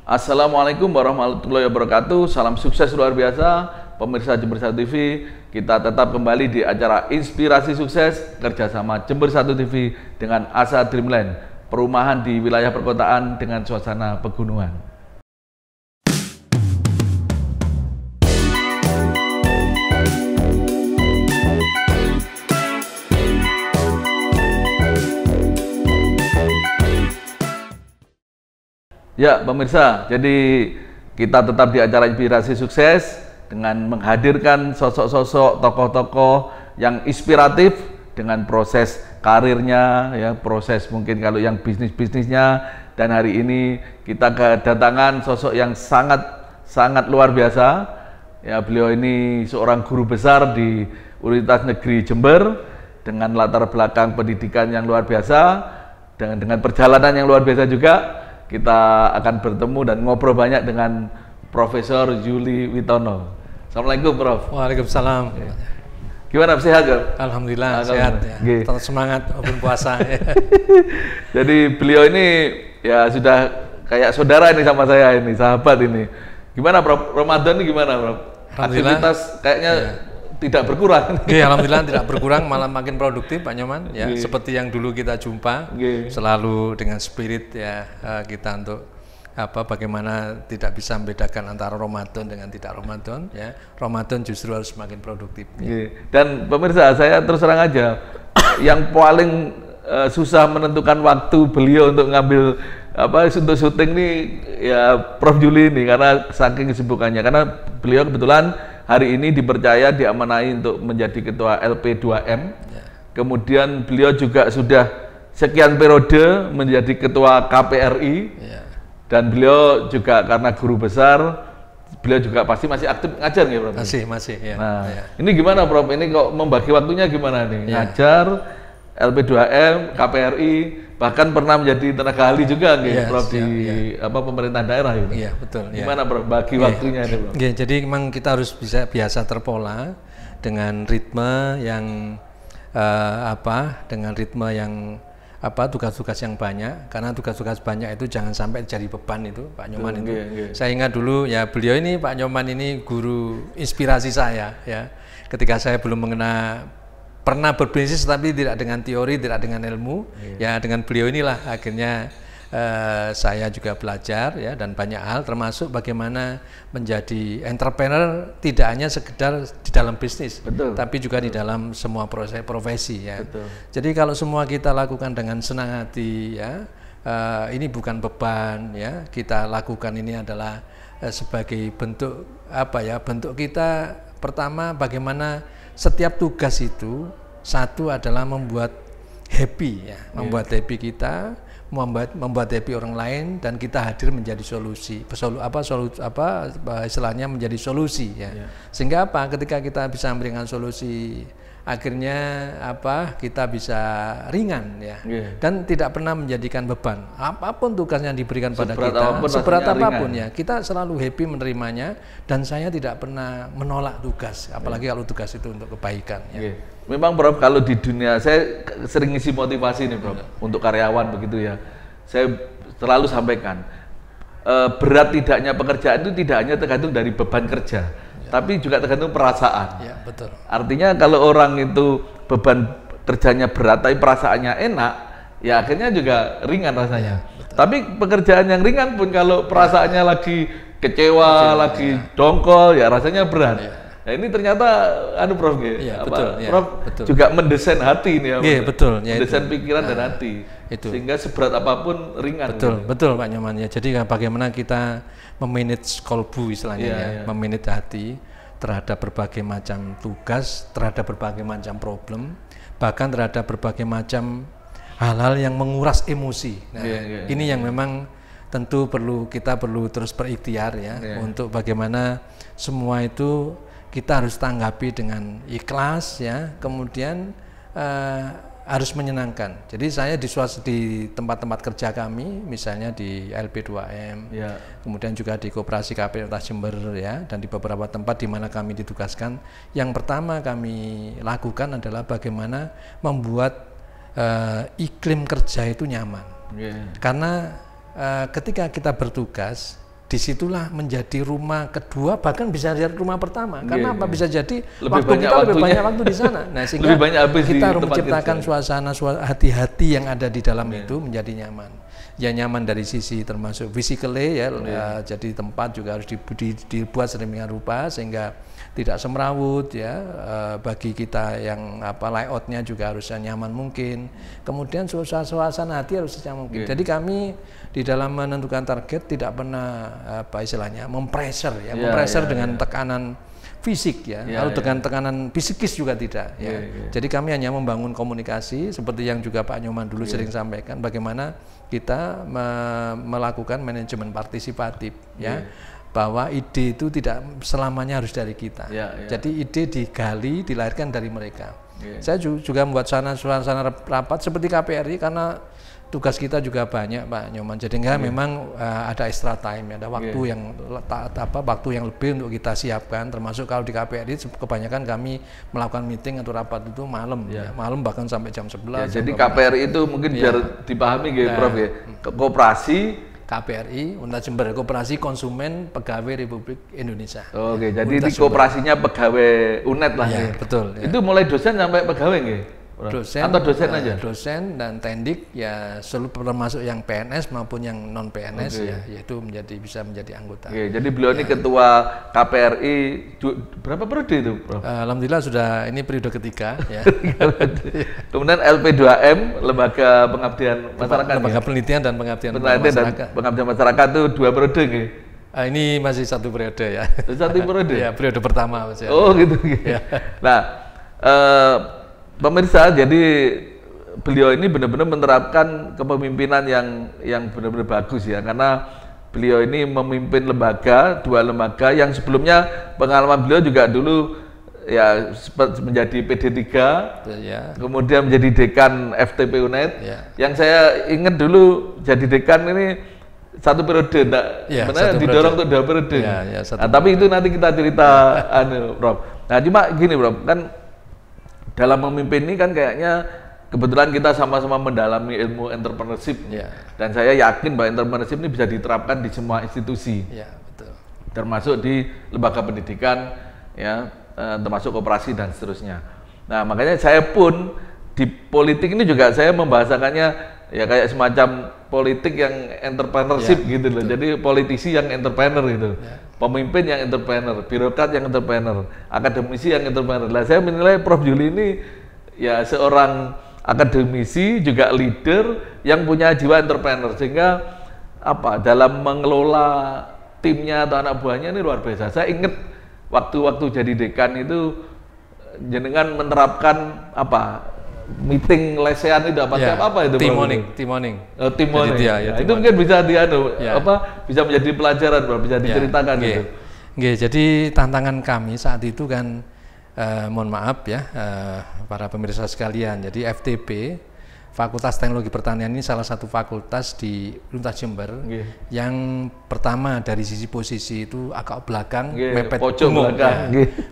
Assalamualaikum warahmatullahi wabarakatuh. Salam sukses luar biasa, pemirsa Jember 1 TV. Kita tetap kembali di acara Inspirasi Sukses kerjasama Jember 1 TV dengan Asa Dreamland, perumahan di wilayah perkotaan dengan suasana pegunungan. Ya pemirsa, jadi kita tetap di acara Inspirasi Sukses dengan menghadirkan sosok-sosok tokoh-tokoh yang inspiratif dengan proses karirnya, ya proses mungkin kalau yang bisnisnya. Dan hari ini kita kedatangan sosok yang sangat luar biasa. Ya, beliau ini seorang guru besar di Universitas Negeri Jember dengan latar belakang pendidikan yang luar biasa, dengan perjalanan yang luar biasa juga. Kita akan bertemu dan ngobrol banyak dengan Profesor Yuli Witono. Assalamualaikum, Prof. Waalaikumsalam. Gimana, sehat, Prof? Alhamdulillah sehat ya. Tetap semangat walaupun puasa. Jadi beliau ini ya sudah kayak saudara ini sama saya ini, sahabat ini. Gimana, Prof? Ramadan ini gimana, Prof? Aktivitas kayaknya tidak berkurang. Alhamdulillah tidak berkurang, malah makin produktif, Pak Nyoman. Ya, seperti yang dulu kita jumpa, selalu dengan spirit ya kita untuk bagaimana tidak bisa membedakan antara Ramadan dengan tidak Ramadan. Ya, Ramadan justru harus semakin produktif. Ya. Dan pemirsa, saya terus terang aja, yang paling susah menentukan waktu beliau untuk ngambil untuk syuting nih ya Prof Yuli ini, karena saking kesibukannya. Karena beliau kebetulan hari ini dipercaya diamanai untuk menjadi ketua LP2M. Ya. Kemudian beliau juga sudah sekian periode menjadi ketua KPRI. Ya. Dan beliau juga karena guru besar, beliau juga pasti masih aktif ngajar ya, Prof? Masih ya. Nah, ini gimana, Prof? Ini kok membagi waktunya gimana nih? Ya. Ngajar, LP2M, KPRI, bahkan pernah menjadi tenaga ahli juga nih, Prof, di pemerintahan daerah gitu. Iya, betul. Gimana, Prof, bagi waktunya ini, Prof? Jadi memang kita harus biasa terpola dengan ritme yang tugas-tugas yang banyak, karena tugas-tugas banyak itu jangan sampai jadi beban itu, Pak Nyoman itu. Saya ingat dulu ya, beliau ini Pak Nyoman ini guru inspirasi saya ya. Ketika saya belum pernah berbisnis tapi tidak dengan teori, tidak dengan ilmu, ya dengan beliau inilah akhirnya saya juga belajar ya, dan banyak hal termasuk bagaimana menjadi entrepreneur tidak hanya sekedar di dalam bisnis, tapi juga di dalam semua proses profesi ya. Jadi kalau semua kita lakukan dengan senang hati ya, ini bukan beban ya, kita lakukan ini adalah sebagai bentuk bentuk kita pertama bagaimana setiap tugas itu satu adalah membuat happy ya, membuat happy kita, membuat happy orang lain, dan kita hadir menjadi istilahnya menjadi solusi ya. Sehingga ketika kita bisa memberikan solusi, akhirnya kita bisa ringan ya, dan tidak pernah menjadikan beban. Apapun tugas yang diberikan pada kita, seberat apapun ya, kita selalu happy menerimanya, dan saya tidak pernah menolak tugas, apalagi kalau tugas itu untuk kebaikan ya. Memang, Prof, kalau di dunia saya sering ngisi motivasi nih, Prof, untuk karyawan begitu ya. Saya selalu sampaikan, berat tidaknya pekerjaan itu tidak hanya tergantung dari beban kerja, tapi juga tergantung perasaan. Ya, betul. Artinya kalau orang itu beban kerjanya berat tapi perasaannya enak, ya akhirnya juga ringan rasanya. Tapi pekerjaan yang ringan pun kalau perasaannya lagi kecewa, lagi dongkol, ya rasanya berat. Nah, ini ternyata Prof, Prof juga mendesain hati ini ya. Mendesain pikiran dan hati. Sehingga seberat apapun ringan. Betul Pak Nyoman ya. Jadi bagaimana kita memanage kolbu istilahnya memanage hati terhadap berbagai macam tugas, terhadap berbagai macam problem, bahkan terhadap berbagai macam hal-hal yang menguras emosi. Nah, ini yang memang tentu kita perlu terus berikhtiar ya, untuk bagaimana semua itu kita harus tanggapi dengan ikhlas ya, kemudian harus menyenangkan. Jadi saya di tempat-tempat kerja kami, misalnya di LP2M, kemudian juga di Koperasi KPRI Jember ya, dan di beberapa tempat di mana kami ditugaskan, yang pertama kami lakukan adalah bagaimana membuat iklim kerja itu nyaman. Karena ketika kita bertugas disitulah menjadi rumah kedua, bahkan bisa jadi rumah pertama. Karena apa? Bisa jadi lebih banyak waktu di sana. Nah, sehingga kita harus menciptakan suasana hati-hati yang ada di dalam itu menjadi nyaman. Ya nyaman dari sisi termasuk physically ya, jadi tempat juga harus dibuat sedemikian rupa sehingga tidak semrawut ya, bagi kita yang layoutnya juga harusnya nyaman mungkin. Kemudian suasana hati harus senyaman mungkin. Jadi kami di dalam menentukan target tidak pernah istilahnya mempressure dengan tekanan fisik ya, lalu dengan tekanan psikis juga tidak ya. Jadi kami hanya membangun komunikasi seperti yang juga Pak Nyoman dulu sering sampaikan, bagaimana kita melakukan manajemen partisipatif ya, bahwa ide itu tidak selamanya harus dari kita. Jadi ide digali, dilahirkan dari mereka. Saya juga membuat suasana rapat seperti KPRI karena tugas kita juga banyak Pak Nyoman, jadi memang ada extra time, ada waktu yang waktu yang lebih untuk kita siapkan, termasuk kalau di KPRI kebanyakan kami melakukan meeting atau rapat itu malam, malam bahkan sampai jam 11. Jadi KPRI itu mungkin biar dipahami gitu Prof ya, koperasi KPRI, Unta Jember, Koperasi Konsumen Pegawai Republik Indonesia. Oke, jadi ini koperasinya pegawai UNED lah ya. Betul. Ya. Itu mulai dosen sampai pegawai nggih? Dosen atau dosen aja? Dosen dan tendik ya, seluruh termasuk yang PNS maupun yang non PNS ya, yaitu bisa menjadi anggota. Oke, jadi beliau ini ketua KPRI berapa periode itu, Prof? Alhamdulillah sudah ini periode ketiga ya. Kemudian LP2M, Lembaga Pengabdian Masyarakat. Lembaga Penelitian dan Pengabdian Masyarakat. Pengabdian Masyarakat itu 2 periode nggih. Ini masih 1 periode ya. 1 periode? Ya, periode pertama Mas. Oh gitu. Ya. Nah, pemirsa, jadi beliau ini benar-benar menerapkan kepemimpinan yang benar-benar bagus ya, karena beliau ini memimpin lembaga, 2 lembaga yang sebelumnya pengalaman beliau juga dulu ya menjadi PD3, kemudian menjadi dekan FTP UNED. Yang saya ingat dulu jadi dekan ini 1 periode, benar didorong untuk 2 periode. Nah, tapi itu nanti kita cerita, Prof. Nah, cuma gini, Prof, kan dalam memimpin ini kan kayaknya kebetulan kita sama-sama mendalami ilmu entrepreneurship, dan saya yakin bahwa entrepreneurship ini bisa diterapkan di semua institusi, betul. Termasuk di lembaga pendidikan, ya, termasuk koperasi dan seterusnya. Nah, makanya saya pun di politik ini juga saya membahasakannya ya kayak semacam politik yang entrepreneurship gitu loh. Betul. Jadi politisi yang entrepreneur gitu. Pemimpin yang entrepreneur, birokrat yang entrepreneur, akademisi yang entrepreneur. Nah, saya menilai Prof Juli ini ya seorang akademisi juga leader yang punya jiwa entrepreneur, sehingga dalam mengelola timnya atau anak buahnya ini luar biasa. Saya ingat waktu-waktu jadi dekan itu jenengan menerapkan meeting lesehan itu apa itu? Timoning. Itu mungkin bisa bisa menjadi pelajaran, Bro, bisa diceritakan gitu. Jadi tantangan kami saat itu kan mohon maaf ya para pemirsa sekalian. Jadi FTP, Fakultas Teknologi Pertanian ini salah satu fakultas di Unta Jember yang pertama dari sisi posisi itu agak belakang, mepet umum.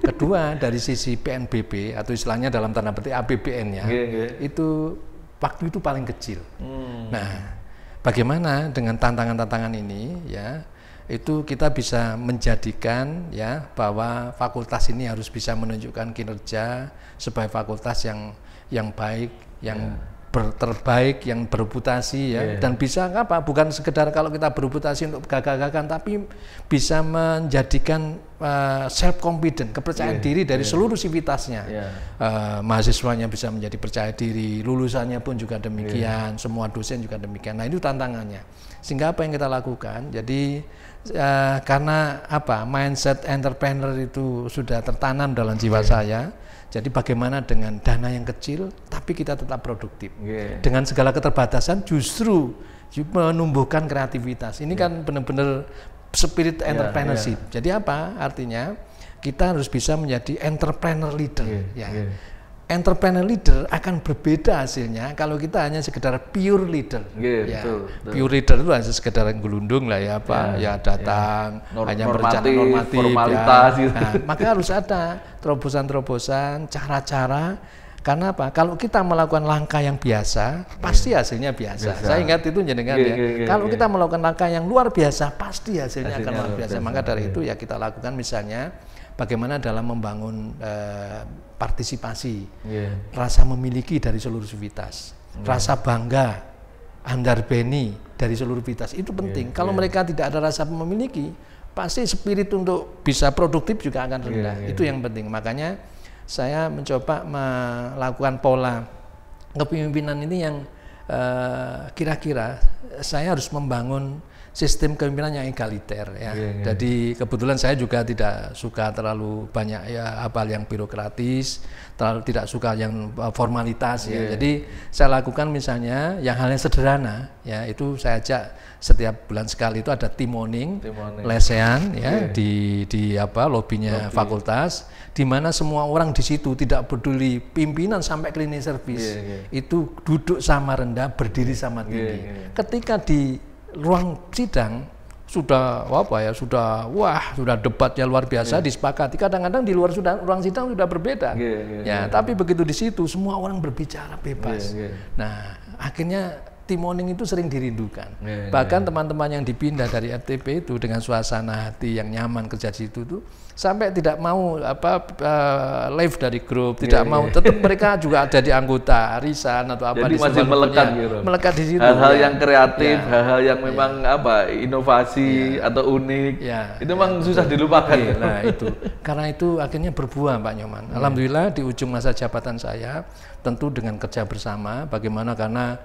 Kedua dari sisi PNBP atau istilahnya dalam tanda petik APBN-nya itu waktu itu paling kecil. Nah, bagaimana dengan tantangan-tantangan ini ya? Itu kita bisa menjadikan ya bahwa fakultas ini harus bisa menunjukkan kinerja sebagai fakultas yang baik, yang terbaik, yang bereputasi ya, dan bisa bukan sekedar kalau kita bereputasi untuk gagah-gagahan, tapi bisa menjadikan self confident, kepercayaan diri dari seluruh sivitasnya. Mahasiswanya bisa menjadi percaya diri, lulusannya pun juga demikian, semua dosen juga demikian. Nah, itu tantangannya. Sehingga apa yang kita lakukan? Jadi karena mindset entrepreneur itu sudah tertanam dalam jiwa saya. Jadi bagaimana dengan dana yang kecil, tapi kita tetap produktif. Dengan segala keterbatasan justru menumbuhkan kreativitas. Ini kan benar-benar spirit entrepreneurship. Jadi apa? Artinya kita harus bisa menjadi entrepreneur leader. Entrepreneur leader akan berbeda hasilnya kalau kita hanya sekedar pure leader. Betul. Pure leader itu hanya sekedar gelundung lah ya, datang hanya berencana normatif, formalitas gitu. Nah, maka harus ada terobosan-terobosan, cara-cara Karena apa? Kalau kita melakukan langkah yang biasa, pasti hasilnya biasa. Saya ingat itu jenengan ya. Kalau kita melakukan langkah yang luar biasa, pasti hasilnya akan luar biasa. Maka dari itu ya kita lakukan misalnya bagaimana dalam membangun partisipasi, rasa memiliki dari seluruh sivitas, rasa bangga, andar beni dari seluruh sivitas itu penting. Kalau mereka tidak ada rasa memiliki, pasti spirit untuk bisa produktif juga akan rendah. Itu yang penting. Makanya saya mencoba melakukan pola kepemimpinan ini yang kira-kira saya harus membangun sistem kepemimpinan yang egaliter ya. Jadi kebetulan saya juga tidak suka terlalu banyak ya hal yang birokratis, tidak suka yang formalitas ya. Jadi saya lakukan misalnya yang hal yang sederhana ya, itu saya ajak setiap bulan sekali itu ada team morning. Lesehan ya di lobinya fakultas, di mana semua orang di situ tidak peduli pimpinan sampai cleaning service itu duduk sama rendah, berdiri sama tinggi. Ketika di ruang sidang sudah sudah debatnya luar biasa, disepakati. Kadang-kadang di luar ruang sidang sudah berbeda. Tapi begitu di situ semua orang berbicara bebas. Nah, akhirnya team morning itu sering dirindukan. Bahkan teman-teman yang dipindah dari FTP itu dengan suasana hati yang nyaman kerja di situ tuh sampai tidak mau live dari grup, tidak mau, tetap mereka juga ada di anggota arisan atau apa. Jadi masih melekat gitu. Melekat di situ. Hal-hal yang kreatif, hal-hal yang memang inovasi atau unik. Itu memang susah dilupakan. Nah, itu. Karena itu akhirnya berbuah Pak Nyoman. Alhamdulillah di ujung masa jabatan saya tentu dengan kerja bersama bagaimana, karena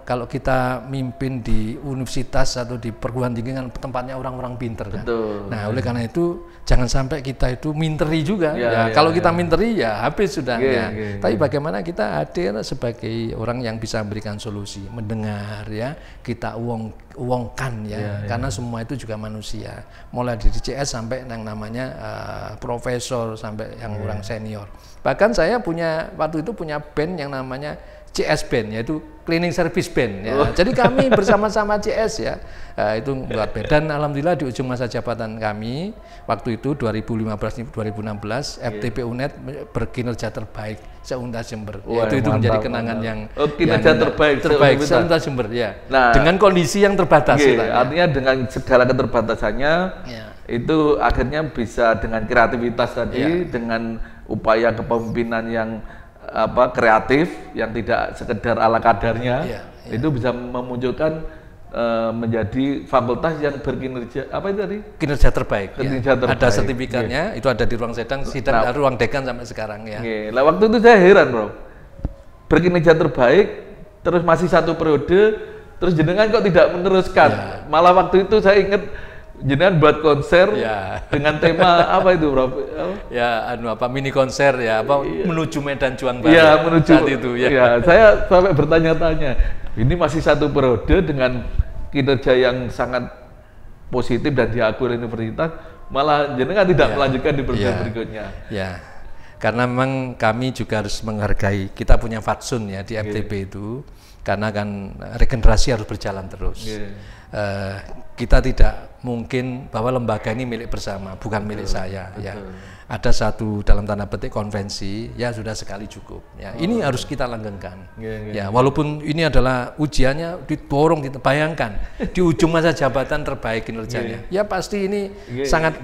kalau kita mimpin di universitas atau di perguruan tinggi kan tempatnya orang-orang pinter kan. Nah, oleh karena itu jangan sampai kita itu minteri juga. Kalau kita minteri ya habis sudah. Tapi bagaimana kita hadir sebagai orang yang bisa memberikan solusi, mendengar ya, kita uangkan ya, karena semua itu juga manusia. Mulai dari CS sampai yang namanya profesor sampai yang orang senior. Bahkan saya waktu itu punya band yang namanya CS Band, yaitu Cleaning Service Band ya. Jadi kami bersama-sama CS ya, itu buat band. Dan alhamdulillah di ujung masa jabatan kami waktu itu 2015-2016 FTP UNED berkinerja terbaik se-Untas Jember. Itu menjadi kenangan yang kinerja terbaik se-Untas Jember ya. Nah, dengan kondisi yang terbatas. Artinya dengan segala keterbatasannya itu akhirnya bisa dengan kreativitas tadi, dengan upaya kepemimpinan yang kreatif, yang tidak sekedar ala kadarnya, itu bisa memunculkan menjadi fakultas yang berkinerja itu tadi? Kinerja terbaik. Ada sertifikatnya, itu ada di ruang sidang, ruang dekan sampai sekarang ya. Nah, waktu itu saya heran bro, berkinerja terbaik, terus masih 1 periode, terus jenengan kok tidak meneruskan? Malah waktu itu saya ingat jenengan buat konser dengan tema apa itu bro? Mini konser ya, menuju Medan Juang Baru. Menuju saat itu ya. Saya sampai bertanya-tanya, ini masih 1 periode dengan kinerja yang sangat positif dan diakui oleh universitas, malah jenengan tidak melanjutkan di periode berikutnya. Karena memang kami juga harus menghargai, kita punya fatsun ya di FTP itu, karena kan regenerasi harus berjalan terus. Kita tidak mungkin bahwa lembaga ini milik bersama, bukan milik saya. Ya. Ada satu dalam tanda petik konvensi, ya sudah sekali cukup. Ya, ini harus kita langgengkan. Ya, walaupun ini adalah ujiannya didorong, bayangkan di ujung masa jabatan terbaik kinerjanya. Ya pasti ini sangat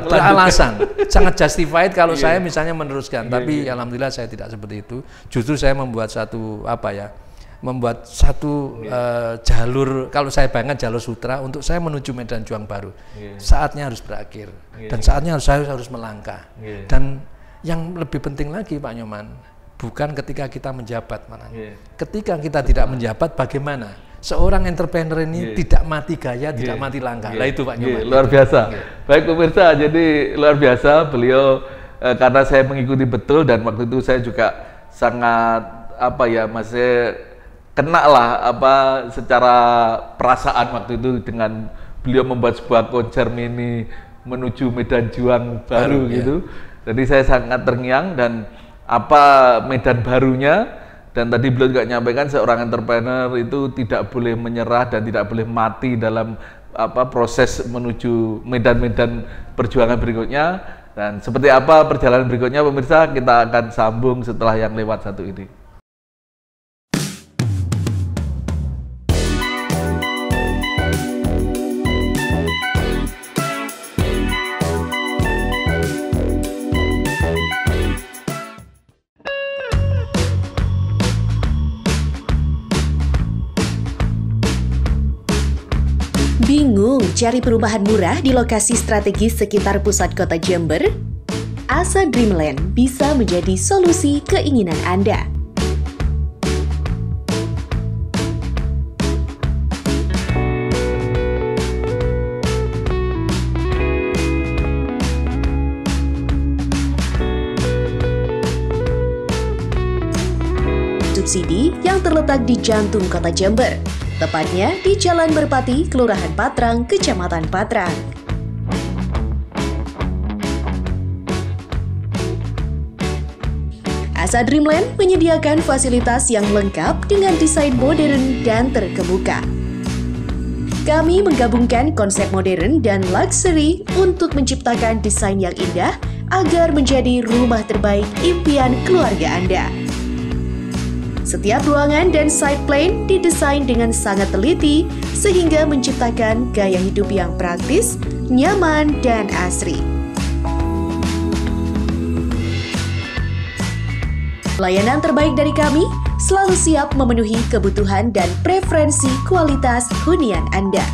beralasan, sangat justified kalau saya misalnya meneruskan. Tapi alhamdulillah saya tidak seperti itu. Justru saya membuat satu jalur, kalau saya bayangkan jalur sutra untuk saya menuju Medan Juang Baru. Saatnya harus berakhir dan saatnya saya harus melangkah. Dan yang lebih penting lagi Pak Nyoman, bukan ketika kita menjabat, ketika kita tidak menjabat, bagaimana seorang entrepreneur ini tidak mati gaya, tidak mati langkah. Lah itu Pak Nyoman. Luar biasa. Baik pemirsa, jadi luar biasa beliau, karena saya mengikuti betul dan waktu itu saya juga sangat masih kena lah secara perasaan waktu itu dengan beliau membuat sebuah konser mini menuju Medan Juang Baru gitu. Jadi saya sangat terngiang dan medan barunya, dan tadi beliau juga nyampaikan seorang entrepreneur itu tidak boleh menyerah dan tidak boleh mati dalam proses menuju medan-medan perjuangan berikutnya. Dan seperti apa perjalanan berikutnya pemirsa, kita akan sambung setelah yang lewat satu ini. Bingung cari perumahan murah di lokasi strategis sekitar pusat kota Jember? Asa Dreamland bisa menjadi solusi keinginan Anda. Subsidi yang terletak di jantung kota Jember, tepatnya di Jalan Merpati, Kelurahan Patrang, Kecamatan Patrang. Asa Dreamland menyediakan fasilitas yang lengkap dengan desain modern dan terkemuka. Kami menggabungkan konsep modern dan luxury untuk menciptakan desain yang indah agar menjadi rumah terbaik impian keluarga Anda. Setiap ruangan dan side plan didesain dengan sangat teliti sehingga menciptakan gaya hidup yang praktis, nyaman, dan asri. Layanan terbaik dari kami selalu siap memenuhi kebutuhan dan preferensi kualitas hunian Anda.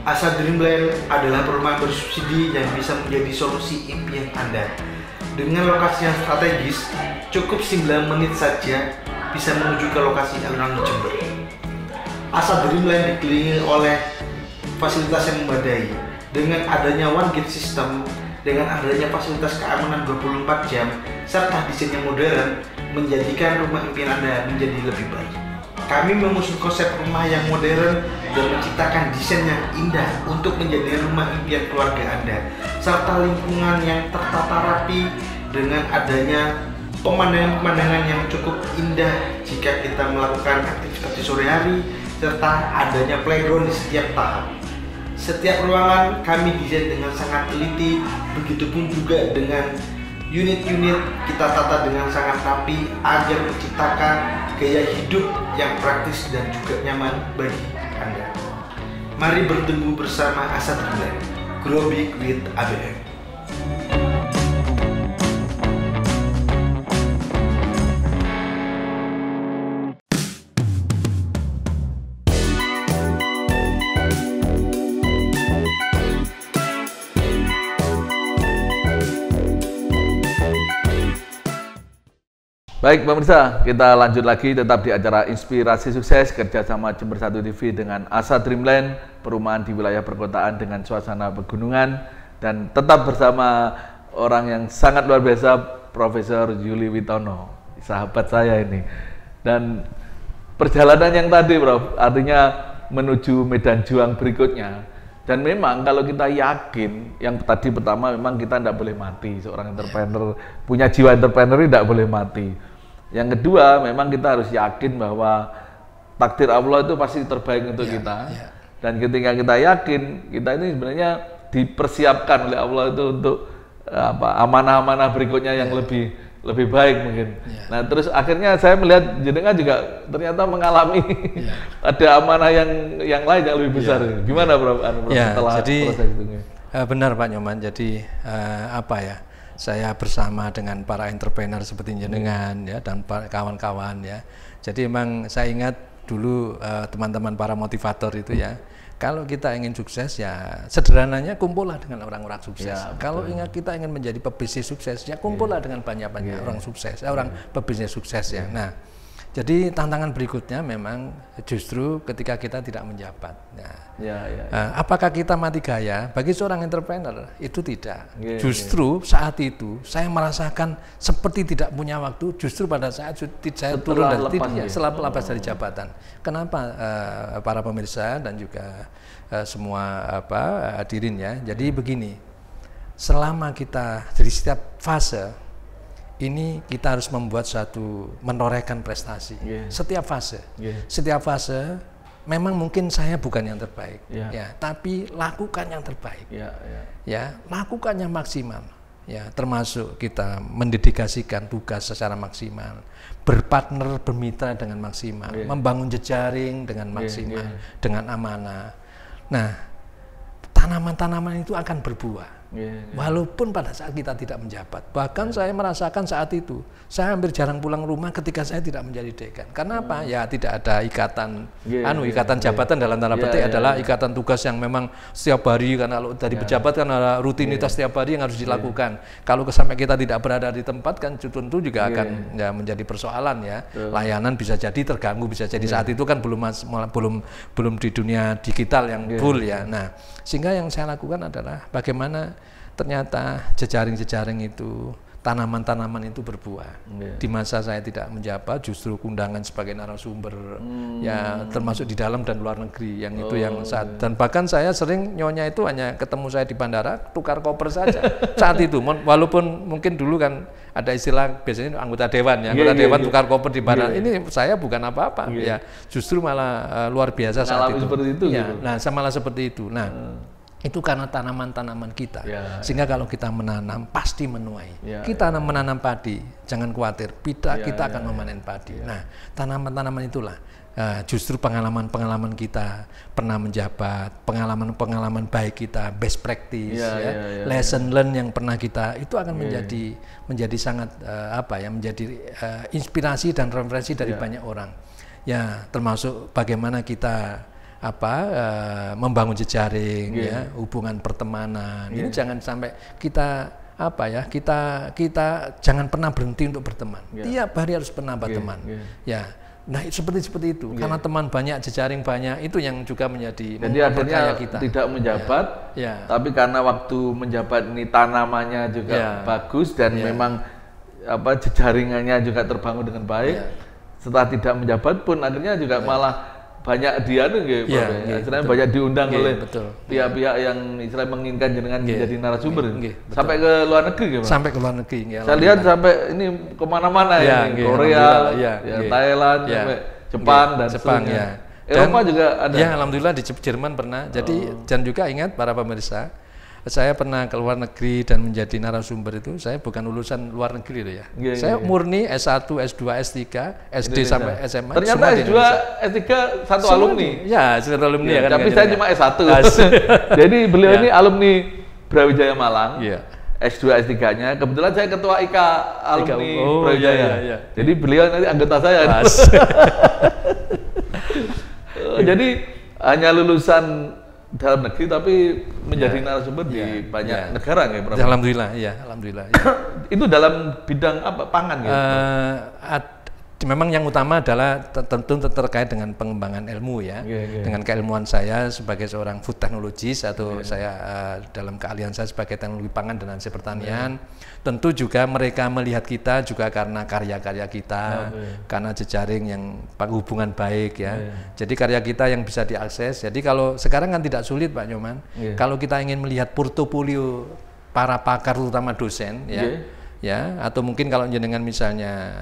Asa Dreamland adalah perumahan bersubsidi yang bisa menjadi solusi impian Anda. Dengan lokasi yang strategis, cukup 9 menit saja bisa menuju ke lokasi alun-alun Jember. Asa Dreamland dikelilingi oleh fasilitas yang memadai. Dengan adanya one gate system, dengan adanya fasilitas keamanan 24 jam, serta desain yang modern, menjadikan rumah impian Anda menjadi lebih baik. Kami mengusung konsep rumah yang modern dan menciptakan desain yang indah untuk menjadi rumah impian keluarga Anda, serta lingkungan yang tertata rapi dengan adanya pemandangan-pemandangan yang cukup indah jika kita melakukan aktivitas di sore hari, serta adanya playground di setiap tahap. Setiap ruangan kami desain dengan sangat teliti, begitupun juga dengan unit-unit kita tata dengan sangat rapi agar menciptakan gaya hidup yang praktis dan juga nyaman bagi Anda. Mari bertemu bersama Asa Dreamland, Grow Big with ABM. Baik pemirsa, kita lanjut lagi tetap di acara Inspirasi Sukses kerjasama Jember 1 TV dengan Asa Dreamland, perumahan di wilayah perkotaan dengan suasana pegunungan, dan tetap bersama orang yang sangat luar biasa, Profesor Yuli Witono, sahabat saya ini. Dan perjalanan yang tadi Prof, artinya menuju medan juang berikutnya. Dan memang kalau kita yakin, yang tadi pertama memang kita tidak boleh mati, seorang entrepreneur punya jiwa entrepreneur tidak boleh mati. Yang kedua, memang kita harus yakin bahwa takdir Allah itu pasti terbaik untuk kita. Dan ketika kita yakin, kita ini sebenarnya dipersiapkan oleh Allah itu untuk amanah-amanah berikutnya yang lebih baik mungkin. Nah, terus akhirnya saya melihat jenengan juga ternyata mengalami ada amanah yang lain yang lebih besar. Gimana Prof? Setelah jadi proses itu? Benar Pak Nyoman. Jadi saya bersama dengan para entrepreneur seperti jenengan ya dan kawan-kawan ya. Jadi memang saya ingat dulu teman-teman para motivator itu ya. Kalau kita ingin sukses ya sederhananya kumpullah dengan orang-orang sukses. Kalau kita ingin menjadi pebisnis sukses ya kumpullah dengan banyak-banyak orang sukses, orang pebisnis sukses ya. Nah, Jadi tantangan berikutnya memang justru ketika kita tidak menjabat. Nah, apakah kita mati gaya? Bagi seorang entrepreneur itu tidak. Justru saat itu saya merasakan seperti tidak punya waktu. Justru pada saat saya turun dari setelah lepas dari jabatan. Kenapa para pemirsa dan juga semua hadirin ya? Jadi begini, selama kita dari setiap fase ini kita harus membuat menorehkan prestasi. Setiap fase, setiap fase memang mungkin saya bukan yang terbaik, ya, tapi lakukan yang terbaik, ya, lakukan yang maksimal, ya, termasuk kita mendedikasikan tugas secara maksimal, berpartner, bermitra dengan maksimal, membangun jejaring dengan maksimal, dengan amanah. Nah, tanaman-tanaman itu akan berbuah. Walaupun pada saat kita tidak menjabat. Bahkan saya merasakan saat itu saya hampir jarang pulang rumah ketika saya tidak menjadi dekan. Karena apa? Ya tidak ada ikatan ikatan jabatan dalam tanda petik adalah ikatan tugas yang memang setiap hari, karena kalau dari pejabat kan ada rutinitas setiap hari yang harus dilakukan. Kalau sampai kita tidak berada di tempat kan tentu juga akan menjadi persoalan ya. Layanan bisa jadi terganggu, bisa jadi saat itu kan belum di dunia digital yang full ya. Nah, sehingga yang saya lakukan adalah bagaimana ternyata jejaring-jejaring itu, tanaman-tanaman itu berbuah. Di masa saya tidak menjabat, justru undangan sebagai narasumber, ya termasuk di dalam dan luar negeri, yang itu yang saat, dan bahkan saya sering nyonya itu hanya ketemu saya di bandara, tukar koper saja. Saat itu, walaupun mungkin dulu kan ada istilah biasanya anggota dewan, ya, anggota dewan tukar koper di bandara. Ini saya bukan apa-apa, ya justru malah luar biasa saat itu. Seperti itu ya, gitu. nah, malah seperti itu. Nah. Itu karena tanaman-tanaman kita, sehingga kalau kita menanam pasti menuai. Kita menanam padi, jangan khawatir, kita akan memanen padi. Nah, tanaman-tanaman itulah justru pengalaman-pengalaman kita pernah menjabat, pengalaman-pengalaman baik kita, best practice, lesson learn yang pernah kita, itu akan menjadi sangat menjadi inspirasi dan referensi dari banyak orang. Ya, termasuk bagaimana kita membangun jejaring, ya, hubungan pertemanan. Ini jangan sampai kita kita jangan pernah berhenti untuk berteman. Tiap hari harus pernah berteman. Ya. Nah, seperti itu. Karena teman banyak, jejaring banyak, itu yang juga menjadi jadi akhirnya kita tidak menjabat, tapi karena waktu menjabat ini tanamannya juga bagus dan memang jejaringannya juga terbangun dengan baik. Setelah tidak menjabat pun akhirnya juga malah banyak istilahnya banyak diundang oleh pihak-pihak yang istilahnya menginginkan jenengan menjadi narasumber sampai ke luar negeri, sampai ke luar negeri. Saya lihat sampai ini kemana-mana Korea, Thailand, sampai Jepang dan seterusnya. Eropa juga ada. Ya, alhamdulillah di Jerman pernah. Jadi dan juga ingat para pemirsa, saya pernah ke luar negeri dan menjadi narasumber itu, saya bukan lulusan luar negeri loh ya. Saya murni S1, S2, S3, SD sampai SMA. Ternyata S2, S3 satu alumni. Ya, satu alumni ya, kan. Tapi saya cuma S1. Jadi beliau ini alumni Brawijaya Malang. S2, S3-nya. Kebetulan saya ketua IK alumni Brawijaya. Jadi beliau nanti anggota saya. Jadi hanya lulusan dalam negeri tapi menjadi narasumber di banyak negara ya, Prof? Alhamdulillah, alhamdulillah. Itu dalam bidang apa, pangan gitu? Memang yang utama adalah tentu terkait dengan pengembangan ilmu ya, dengan keilmuan saya sebagai seorang food technologist atau saya dalam keahlian saya sebagai teknologi pangan dan hasil pertanian. Tentu juga mereka melihat kita juga karena karya-karya kita, karena jejaring yang hubungan baik ya. Jadi karya kita yang bisa diakses. Jadi kalau sekarang kan tidak sulit Pak Nyoman, kalau kita ingin melihat portofolio para pakar terutama dosen ya, atau mungkin kalau jenengan misalnya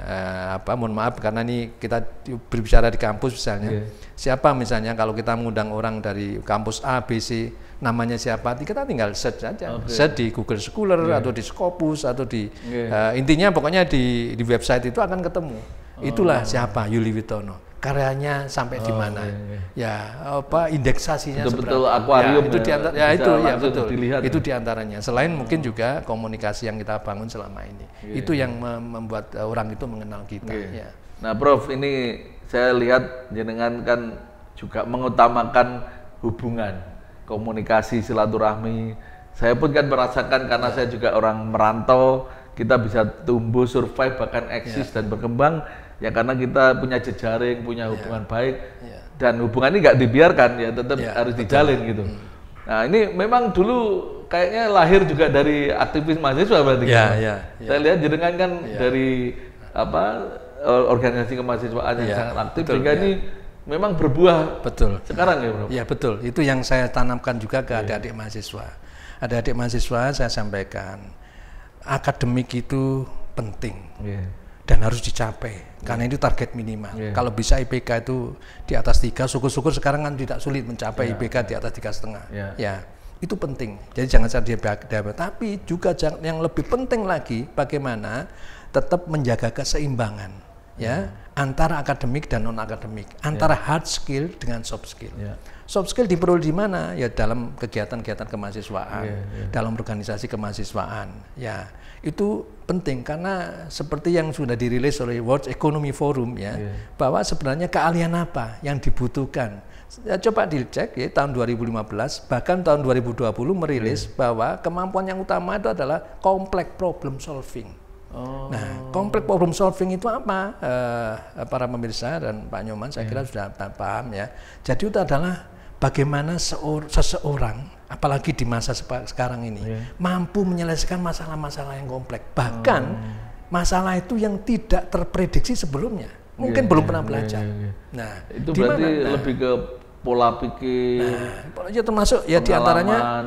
mohon maaf karena ini kita berbicara di kampus misalnya, siapa misalnya kalau kita mengundang orang dari kampus A, B, C, namanya siapa, kita tinggal search saja, search di Google Scholar atau di Scopus atau di intinya pokoknya di website itu akan ketemu. Itulah siapa Yuli Witono, karyanya sampai di mana, indeksasinya betul akuarium itu betul dilihat, itu diantaranya. Selain mungkin juga komunikasi yang kita bangun selama ini, itu yang membuat orang itu mengenal kita. Nah, Prof, ini saya lihat jenengan kan juga mengutamakan hubungan, komunikasi, silaturahmi. Saya pun kan merasakan karena saya juga orang merantau, kita bisa tumbuh, survive, bahkan eksis dan berkembang. ya karena kita punya jejaring, punya hubungan baik, dan hubungan ini nggak dibiarkan ya, tetap harus dijalin gitu. Nah ini memang dulu kayaknya lahir juga dari aktivis mahasiswa berarti. Saya lihat jenengan kan dari organisasi kemahasiswaan yang sangat aktif, sehingga ini memang berbuah sekarang ya Bro? Ya betul, itu yang saya tanamkan juga ke adik-adik mahasiswa. Adik-adik mahasiswa saya sampaikan, akademik itu penting dan harus dicapai, karena itu target minimal. Kalau bisa IPK itu di atas 3, syukur-syukur sekarang kan tidak sulit mencapai IPK di atas 3,5. Ya, itu penting, jadi jangan sampai diabaikan. Tapi juga yang lebih penting lagi, bagaimana tetap menjaga keseimbangan antara akademik dan non akademik, antara hard skill dengan soft skill. Soft skill diperoleh di mana? Ya dalam kegiatan-kegiatan kemahasiswaan, dalam organisasi kemahasiswaan. Ya, itu penting karena seperti yang sudah dirilis oleh World Economic Forum bahwa sebenarnya keahlian apa yang dibutuhkan. Ya, coba dicek ya, tahun 2015 bahkan tahun 2020 merilis bahwa kemampuan yang utama itu adalah complex problem solving. Nah, complex problem solving itu apa? Para pemirsa dan Pak Nyoman saya kira sudah paham ya. Jadi itu adalah bagaimana seseorang, apalagi di masa sekarang ini, mampu menyelesaikan masalah-masalah yang kompleks. Bahkan masalah itu yang tidak terprediksi sebelumnya, mungkin belum pernah belajar. Nah, itu berarti lebih ke pola pikir. Nah, termasuk ya diantaranya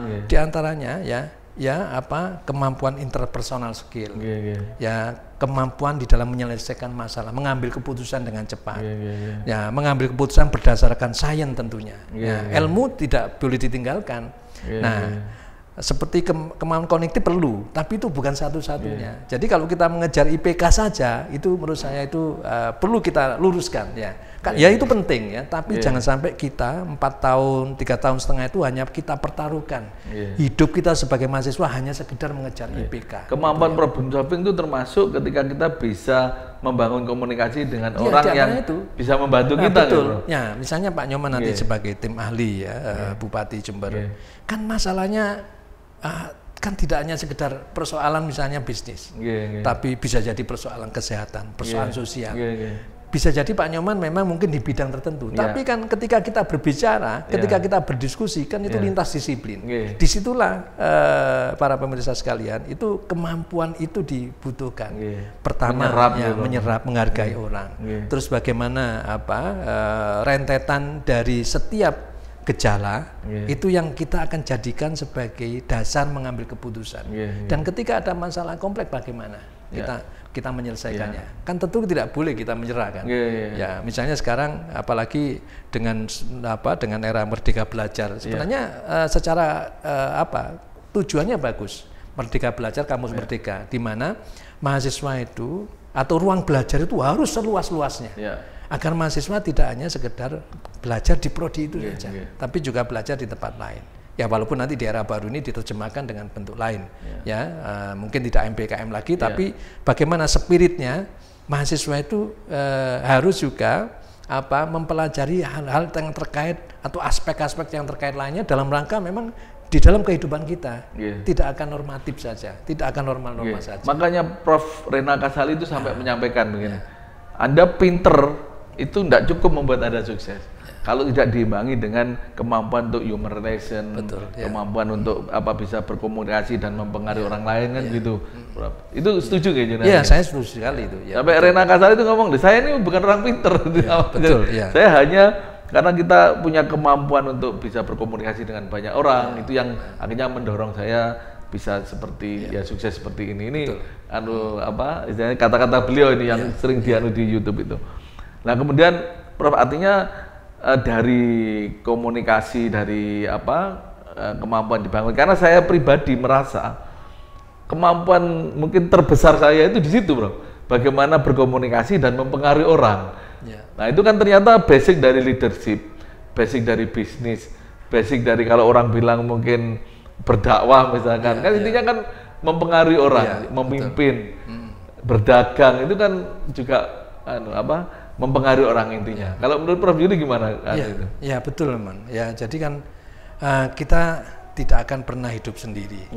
kemampuan interpersonal skill, ya kemampuan di dalam menyelesaikan masalah, mengambil keputusan dengan cepat, ya mengambil keputusan berdasarkan sains tentunya. Ilmu tidak boleh ditinggalkan. Seperti kemampuan kognitif perlu, tapi itu bukan satu-satunya. Jadi kalau kita mengejar IPK saja, itu menurut saya itu perlu kita luruskan ya. Ya itu penting ya, tapi jangan sampai kita 4 tahun, 3 tahun setengah itu hanya kita pertaruhkan. Hidup kita sebagai mahasiswa hanya sekedar mengejar IPK. Kemampuan problem solving itu termasuk ketika kita bisa membangun komunikasi dengan orang yang bisa membantu kita. Betul. Ya, misalnya Pak Nyoman nanti sebagai tim ahli Bupati Jember, kan masalahnya kan tidak hanya sekedar persoalan misalnya bisnis, tapi bisa jadi persoalan kesehatan, persoalan sosial. Bisa jadi Pak Nyoman memang mungkin di bidang tertentu, tapi kan ketika kita berbicara, ketika kita berdiskusi kan itu lintas disiplin. Disitulah para pemirsa sekalian, itu kemampuan itu dibutuhkan. Pertama menyerap, menghargai orang. Terus bagaimana rentetan dari setiap gejala itu yang kita akan jadikan sebagai dasar mengambil keputusan. Dan ketika ada masalah kompleks bagaimana kita menyelesaikannya. Kan tentu tidak boleh kita menyerah kan. Ya, misalnya sekarang apalagi dengan era Merdeka Belajar, sebenarnya secara tujuannya bagus. Merdeka Belajar, kampus merdeka, di mana mahasiswa itu atau ruang belajar itu harus seluas-luasnya. Agar mahasiswa tidak hanya sekedar belajar di prodi itu saja, tapi juga belajar di tempat lain. Ya walaupun nanti di era baru ini diterjemahkan dengan bentuk lain, mungkin tidak MPKM lagi, tapi bagaimana spiritnya mahasiswa itu harus juga mempelajari hal-hal yang terkait atau aspek-aspek yang terkait lainnya dalam rangka memang di dalam kehidupan kita tidak akan normatif saja, tidak akan normal-normal saja. Makanya Prof. Rena Kasali itu sampai menyampaikan begini, Anda pinter itu tidak cukup membuat Anda sukses. Kalau tidak diimbangi dengan kemampuan untuk human relation, kemampuan untuk bisa berkomunikasi dan mempengaruhi orang lain kan gitu. Itu setuju kayaknya? Iya, saya setuju sekali itu. Sampai Rena Kasali itu ngomong, saya ini bukan orang pinter. Saya hanya karena kita punya kemampuan untuk bisa berkomunikasi dengan banyak orang, itu yang akhirnya mendorong saya bisa seperti sukses seperti ini. Ini istilahnya kata-kata beliau ini yang sering dianu di YouTube itu. Nah kemudian Prof, artinya dari komunikasi, dari kemampuan dibangun, karena saya pribadi merasa kemampuan mungkin terbesar saya itu di situ, Bro. Bagaimana berkomunikasi dan mempengaruhi orang. Nah itu kan ternyata basic dari leadership, basic dari bisnis, basic dari kalau orang bilang mungkin berdakwah misalkan, kan intinya kan mempengaruhi orang, memimpin, berdagang itu kan juga mempengaruhi orang intinya. Kalau menurut Prof Yudi gimana? Ya betul, Man. Ya jadi kan kita tidak akan pernah hidup sendiri.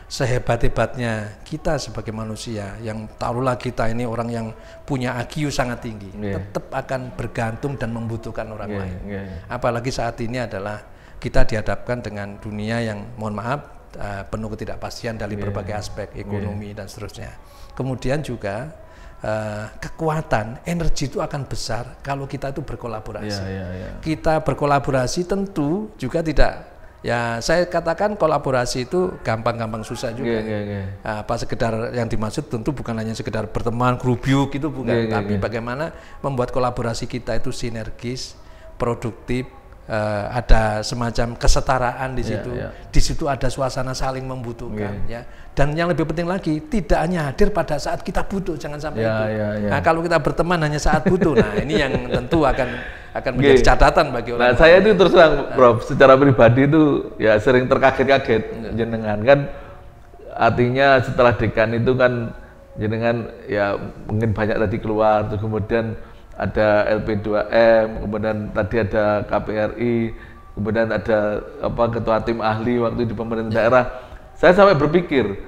sehebat-hebatnya kita sebagai manusia yang taruhlah kita ini orang yang punya IQ sangat tinggi, tetap akan bergantung dan membutuhkan orang lain. Apalagi saat ini adalah kita dihadapkan dengan dunia yang mohon maaf penuh ketidakpastian dari berbagai aspek ekonomi dan seterusnya. Kemudian juga kekuatan energi itu akan besar kalau kita itu berkolaborasi. Kita berkolaborasi tentu juga tidak. Ya, saya katakan kolaborasi itu gampang-gampang susah juga. Apa sekedar yang dimaksud tentu bukan hanya sekedar berteman, grup gitu bukan, tapi bagaimana membuat kolaborasi kita itu sinergis, produktif, ada semacam kesetaraan di situ. Di situ ada suasana saling membutuhkan, ya. Dan yang lebih penting lagi, tidak hanya hadir pada saat kita butuh, jangan sampai itu. Nah, kalau kita berteman hanya saat butuh, nah ini yang tentu akan menjadi catatan bagi orang. Nah, saya itu terus terang, Prof, secara pribadi itu ya sering terkaget-kaget jenengan kan, artinya setelah dekan itu kan jenengan ya mungkin banyak tadi keluar, terus kemudian ada LP2M, kemudian tadi ada KPRI, kemudian ada ketua tim ahli waktu di pemerintah daerah. Saya sampai berpikir,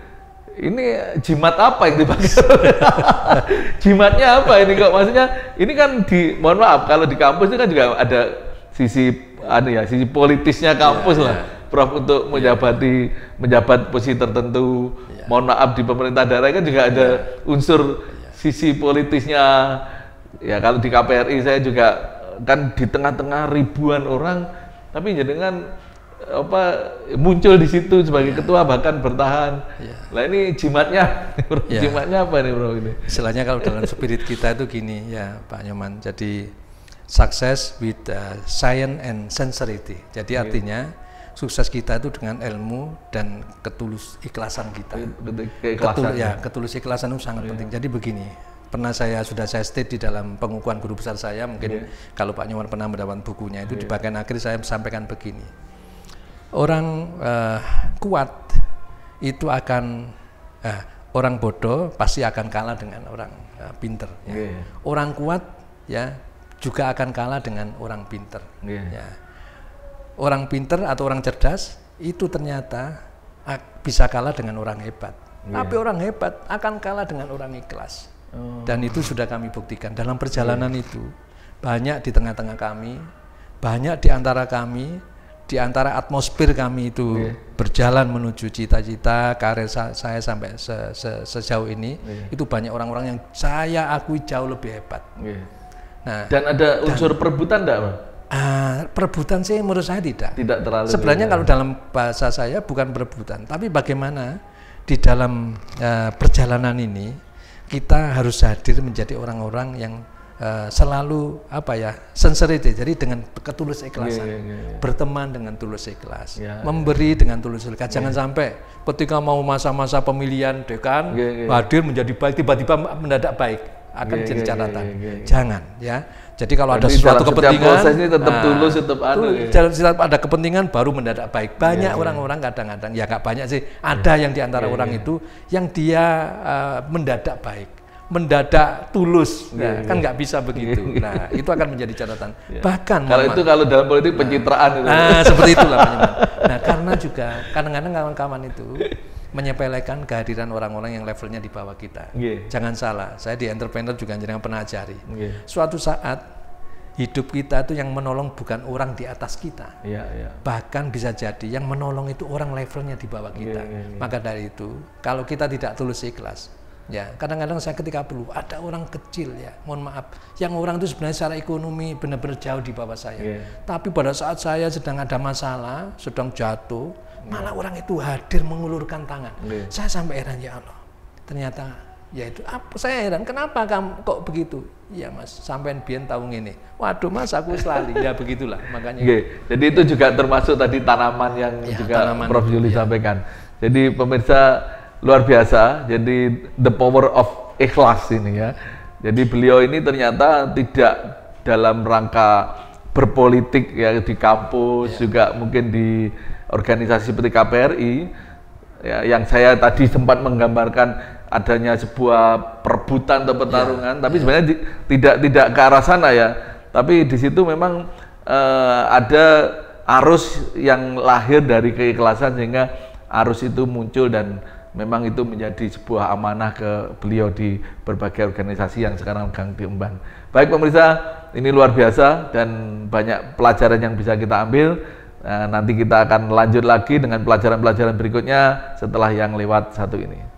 ini jimat apa yang dipakai? Jimatnya apa ini kok? Maksudnya ini kan mohon maaf, kalau di kampus itu kan juga ada sisi sisi politisnya kampus lah, Prof, untuk menjabat posisi tertentu. Mohon maaf, di pemerintah daerah kan juga ada unsur sisi politisnya. Ya, kalau di KPRI saya juga kan di tengah-tengah ribuan orang, tapi jenengan muncul di situ sebagai ketua, bahkan bertahan. Nah, ini jimatnya, jimatnya apa nih, Bro, ini? Istilahnya kalau dalam spirit kita itu gini ya, Pak Nyoman. Jadi success with science and sincerity. Jadi artinya sukses kita itu dengan ilmu dan ketulus ikhlasan kita. Ketulus ikhlasan itu sangat penting. Jadi begini, sudah saya state di dalam pengukuhan guru besar saya, mungkin kalau Pak Nyoman pernah mendapat bukunya itu, di bagian akhir saya sampaikan begini. Orang kuat itu akan orang bodoh pasti akan kalah dengan orang pinter. Orang kuat ya juga akan kalah dengan orang pinter. Ya. Orang pinter atau orang cerdas itu ternyata bisa kalah dengan orang hebat. Tapi orang hebat akan kalah dengan orang ikhlas. Dan itu sudah kami buktikan dalam perjalanan itu. Banyak di tengah-tengah kami, banyak di antara kami, di antara atmosfer kami itu berjalan menuju cita-cita karir saya sampai sejauh ini, itu banyak orang-orang yang saya akui jauh lebih hebat. Nah, dan ada unsur perebutan enggak, Bang? Perebutan sih menurut saya tidak. Tidak terlalu. Sebenarnya kalau dalam bahasa saya bukan perebutan, tapi bagaimana di dalam perjalanan ini kita harus hadir menjadi orang-orang yang selalu sincerity, jadi dengan ketulus ikhlasan, berteman dengan tulus ikhlas, memberi dengan tulus ikhlas. Jangan sampai ketika mau masa-masa pemilihan dekan hadir menjadi baik, tiba-tiba mendadak baik, akan jadi catatan. Jangan ya. Jadi kalau ada sesuatu kepentingan, proses ini tetap tulus, tetap ada kepentingan baru mendadak baik. Banyak orang-orang kadang-kadang, ya nggak banyak sih, ada yang di antara orang itu yang dia mendadak baik, mendadak tulus, kan nggak bisa begitu. Nah, itu akan menjadi catatan. Bahkan kalau dalam politik pencitraan itu. Seperti itulah. Nah, karena juga kadang-kadang kawan-kawan itu menyepelekan kehadiran orang-orang yang levelnya di bawah kita. Jangan salah, saya di entrepreneur juga jangan pernah ajari. Suatu saat hidup kita itu yang menolong bukan orang di atas kita. Bahkan bisa jadi yang menolong itu orang levelnya di bawah kita. Maka dari itu, kalau kita tidak tulus ikhlas, ya kadang-kadang saya ketika perlu ada orang kecil, ya mohon maaf, yang orang itu sebenarnya secara ekonomi benar-benar jauh di bawah saya, tapi pada saat saya sedang ada masalah, sedang jatuh, malah orang itu hadir mengulurkan tangan. Saya sampai heran, ya Allah, ternyata ya itu saya heran, kenapa kamu kok begitu? Iya Mas, sampean biyen tahu ngene. Waduh Mas, aku selalu ya begitulah, makanya. Jadi itu juga termasuk tadi tanaman yang juga tanaman, Prof Yuli sampaikan. Jadi pemirsa luar biasa, jadi the power of ikhlas ini ya. Jadi beliau ini ternyata tidak dalam rangka berpolitik ya di kampus, juga mungkin di organisasi seperti KPRI ya, yang saya tadi sempat menggambarkan adanya sebuah perebutan atau pertarungan, tapi sebenarnya tidak ke arah sana ya. Tapi di situ memang ada arus yang lahir dari keikhlasan sehingga arus itu muncul dan memang itu menjadi sebuah amanah ke beliau di berbagai organisasi yang sekarang sedang diemban. Baik pemirsa, ini luar biasa dan banyak pelajaran yang bisa kita ambil. Nanti kita akan lanjut lagi dengan pelajaran-pelajaran berikutnya setelah yang lewat satu ini.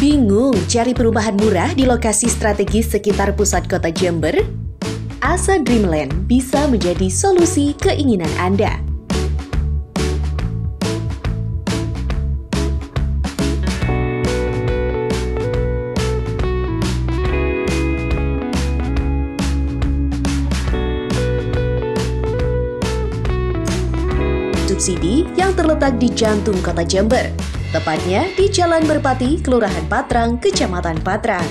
Bingung cari perumahan murah di lokasi strategis sekitar pusat kota Jember? Asa Dreamland bisa menjadi solusi keinginan Anda. Subsidi yang terletak di jantung kota Jember, tepatnya di Jalan Merpati, Kelurahan Patrang, Kecamatan Patrang.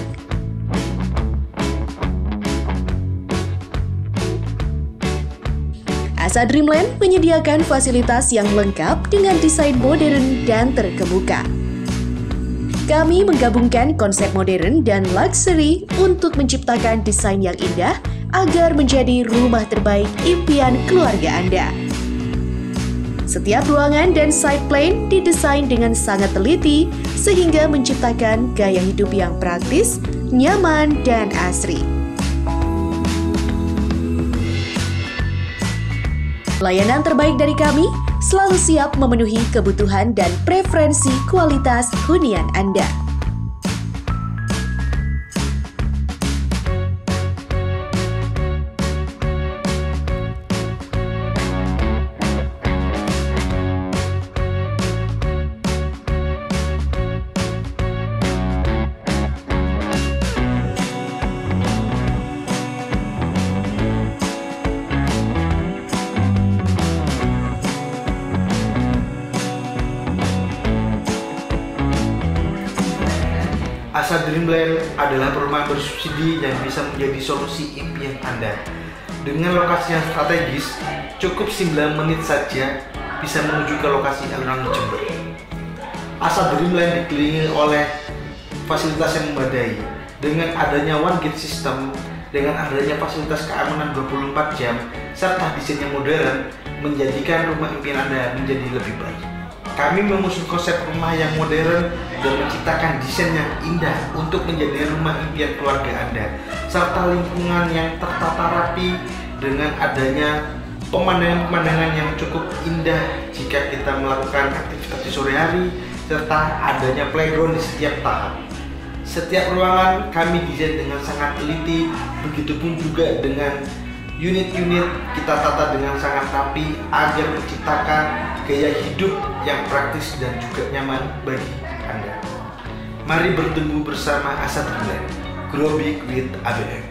Asa Dreamland menyediakan fasilitas yang lengkap dengan desain modern dan terkemuka. Kami menggabungkan konsep modern dan luxury untuk menciptakan desain yang indah agar menjadi rumah terbaik impian keluarga Anda. Setiap ruangan dan side plan didesain dengan sangat teliti sehingga menciptakan gaya hidup yang praktis, nyaman, dan asri. Layanan terbaik dari kami selalu siap memenuhi kebutuhan dan preferensi kualitas hunian Anda. Asa Dreamland adalah perumahan bersubsidi yang bisa menjadi solusi impian Anda. Dengan lokasi yang strategis, cukup 9 menit saja bisa menuju ke lokasi alun-alun Jember. Asa Dreamland dikelilingi oleh fasilitas yang memadai. Dengan adanya one gate system, dengan adanya fasilitas keamanan 24 jam, serta desain yang modern, menjadikan rumah impian Anda menjadi lebih baik. Kami mengusung konsep rumah yang modern dan menciptakan desain yang indah untuk menjadi rumah impian keluarga Anda, serta lingkungan yang tertata rapi dengan adanya pemandangan-pemandangan yang cukup indah jika kita melakukan aktivitas di sore hari, serta adanya playground di setiap tahap. Setiap ruangan kami desain dengan sangat teliti, begitupun juga dengan unit-unit kita tata dengan sangat rapi agar menciptakan gaya hidup yang praktis dan juga nyaman bagi Anda. Mari bertemu bersama Asa Dreamland, Grow Big with ABM.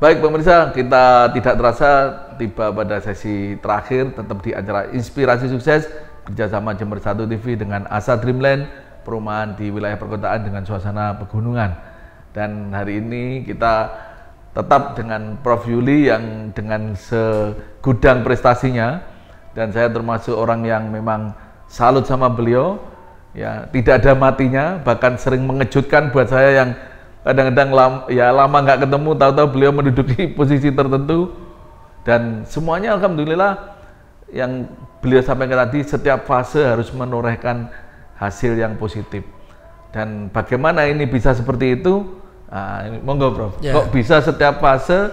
Baik pemirsa, kita tidak terasa tiba pada sesi terakhir tetap di acara Inspirasi Sukses kerjasama Jember 1 TV dengan Asa Dreamland, perumahan di wilayah perkotaan dengan suasana pegunungan. Dan hari ini kita tetap dengan Prof. Yuli yang dengan segudang prestasinya, dan saya termasuk orang yang memang salut sama beliau, ya tidak ada matinya, bahkan sering mengejutkan buat saya yang kadang-kadang lama nggak ketemu, tahu-tahu beliau menduduki posisi tertentu, dan semuanya alhamdulillah yang beliau sampaikan tadi, setiap fase harus menorehkan hasil yang positif. Dan bagaimana ini bisa seperti itu? Ini, monggo Prof. Yeah. Kok bisa setiap fase,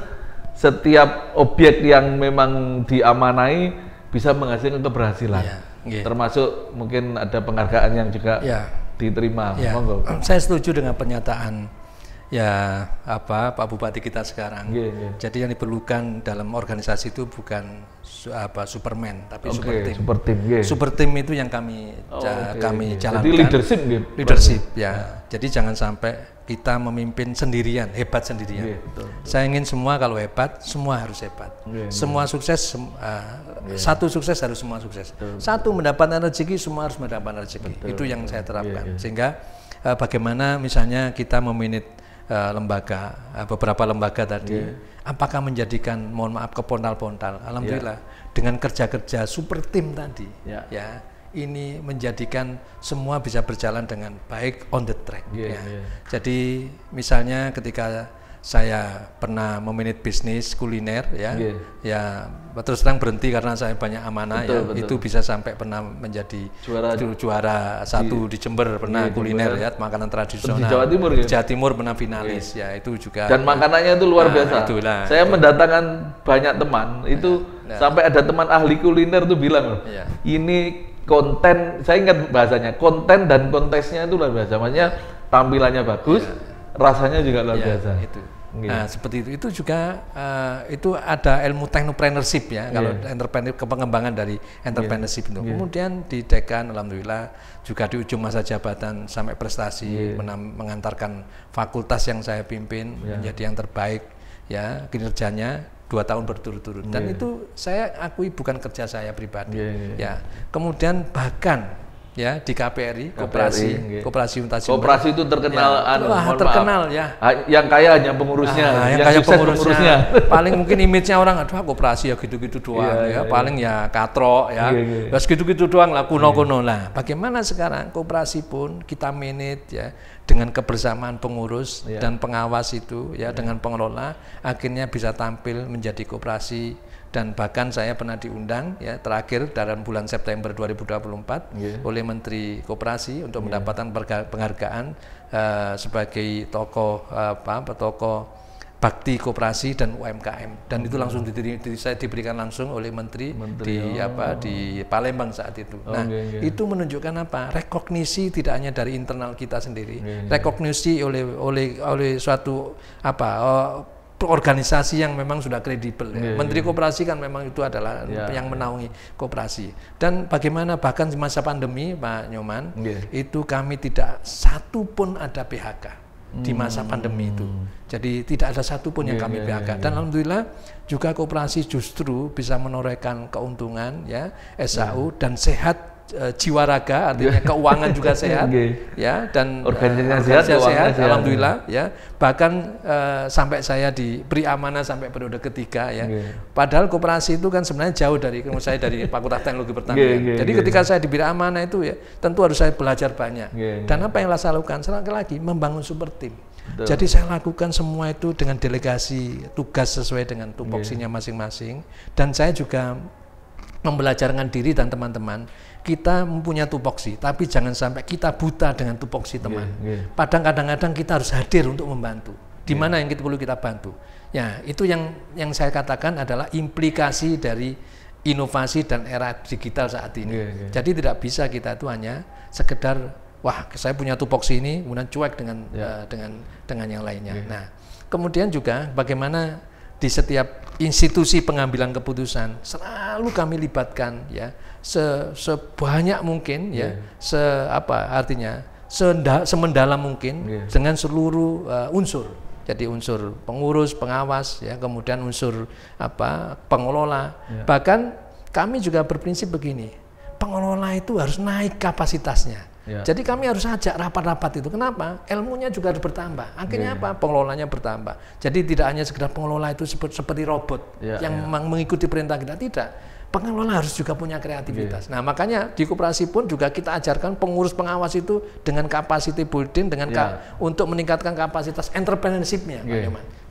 setiap objek yang memang diamanai bisa menghasilkan keberhasilan? Yeah. Termasuk mungkin ada penghargaan yang juga diterima. Monggo. Saya setuju dengan pernyataan Ya, Pak Bupati kita sekarang. Jadi yang diperlukan dalam organisasi itu bukan Superman, tapi super team. Super team itu yang kami jalankan. Jadi leadership ya. Jadi jangan sampai kita memimpin sendirian, hebat sendirian. Saya ingin semua kalau hebat, semua harus hebat. Semua sukses, satu sukses harus semua sukses. Satu mendapatkan rezeki, semua harus mendapatkan rezeki. Itu yang saya terapkan. Sehingga bagaimana misalnya kita memanage beberapa lembaga tadi, apakah menjadikan, mohon maaf, kepontal-pontal. Alhamdulillah dengan kerja-kerja super tim tadi, ini menjadikan semua bisa berjalan dengan baik on the track. Jadi misalnya ketika saya pernah memanage bisnis kuliner, ya terus terang berhenti karena saya banyak amanah, itu bisa sampai pernah menjadi juara satu di Jember, pernah kuliner ya, makanan tradisional. Di Jawa Timur, Jawa Timur pernah finalis, ya itu juga. Dan makanannya itu luar biasa. Saya mendatangkan banyak teman, itu sampai ada teman ahli kuliner tuh bilang, ini konten, saya ingat bahasanya, konten dan kontesnya itu luar biasa. Maksudnya tampilannya bagus, rasanya juga luar biasa. Itu. Nah, seperti itu juga itu ada ilmu technopreneurship ya, kalau entrepreneur, pengembangan dari entrepreneurship itu. Kemudian di Dekan alhamdulillah juga di ujung masa jabatan sampai prestasi, mengantarkan fakultas yang saya pimpin menjadi yang terbaik ya kinerjanya 2 tahun berturut-turut. Dan itu saya akui bukan kerja saya pribadi. Ya. Kemudian bahkan ya di KPRI, Koperasi Untas Jember. Koperasi itu terkenal, terkenal ya. Yang kaya hanya pengurusnya, yang kaya pengurusnya. Paling mungkin image-nya orang, aduh koperasi ya gitu-gitu doang, paling ya katro ya, terus gitu-gitu doang lah, kuno-kuno lah. Bagaimana sekarang koperasi pun kita manage ya dengan kebersamaan pengurus dan pengawas itu ya, dengan pengelola, akhirnya bisa tampil menjadi koperasi. Dan bahkan saya pernah diundang ya terakhir dalam bulan September 2024 oleh Menteri Koperasi untuk mendapatkan penghargaan sebagai tokoh tokoh bakti koperasi dan UMKM, dan itu langsung saya diberikan langsung oleh Menteri di Palembang saat itu. Nah, itu menunjukkan apa? Rekognisi tidak hanya dari internal kita sendiri, rekognisi oleh suatu organisasi yang memang sudah kredibel. Menteri Koperasi kan memang itu adalah yang menaungi koperasi. Dan bagaimana bahkan di masa pandemi, Pak Nyoman, itu kami tidak satu pun ada PHK di masa pandemi itu. Jadi tidak ada satu pun yang kami PHK. Dan alhamdulillah juga koperasi justru bisa menorehkan keuntungan ya, SAU dan sehat jiwa raga, artinya keuangan juga sehat ya, dan organisasi sehat, alhamdulillah ya. Bahkan sampai saya diberi amanah sampai periode ketiga ya. Padahal koperasi itu kan sebenarnya jauh dari saya dari Fakultas Teknologi Pertanian. Jadi ketika saya diberi amanah itu ya tentu harus saya belajar banyak. Dan apa yang saya lakukan? Sekali lagi membangun super team. Jadi saya lakukan semua itu dengan delegasi tugas sesuai dengan tupoksinya masing-masing, dan saya juga membelajarkan diri dan teman-teman. Kita mempunyai tupoksi, tapi jangan sampai kita buta dengan tupoksi teman. Kadang-kadang kita harus hadir untuk membantu. Di mana yang perlu kita bantu. Ya, itu yang saya katakan adalah implikasi dari inovasi dan era digital saat ini. Jadi tidak bisa kita itu hanya sekedar wah saya punya tupoksi ini kemudian cuek dengan yang lainnya. Nah, kemudian juga bagaimana di setiap institusi pengambilan keputusan selalu kami libatkan ya sebanyak mungkin ya, semendalam mungkin dengan seluruh unsur. Jadi unsur pengurus, pengawas ya, kemudian unsur pengelola. Bahkan kami juga berprinsip begini, pengelola itu harus naik kapasitasnya. Jadi kami harus ajak rapat-rapat itu. Kenapa? Ilmunya juga harus bertambah. Akhirnya apa? Pengelolanya bertambah. Jadi tidak hanya sekedar pengelola itu seperti robot yang mengikuti perintah kita, tidak. Pengelola harus juga punya kreativitas. Nah, makanya di koperasi pun juga kita ajarkan pengurus pengawas itu dengan capacity building, dengan untuk meningkatkan kapasitas entrepreneurship-nya.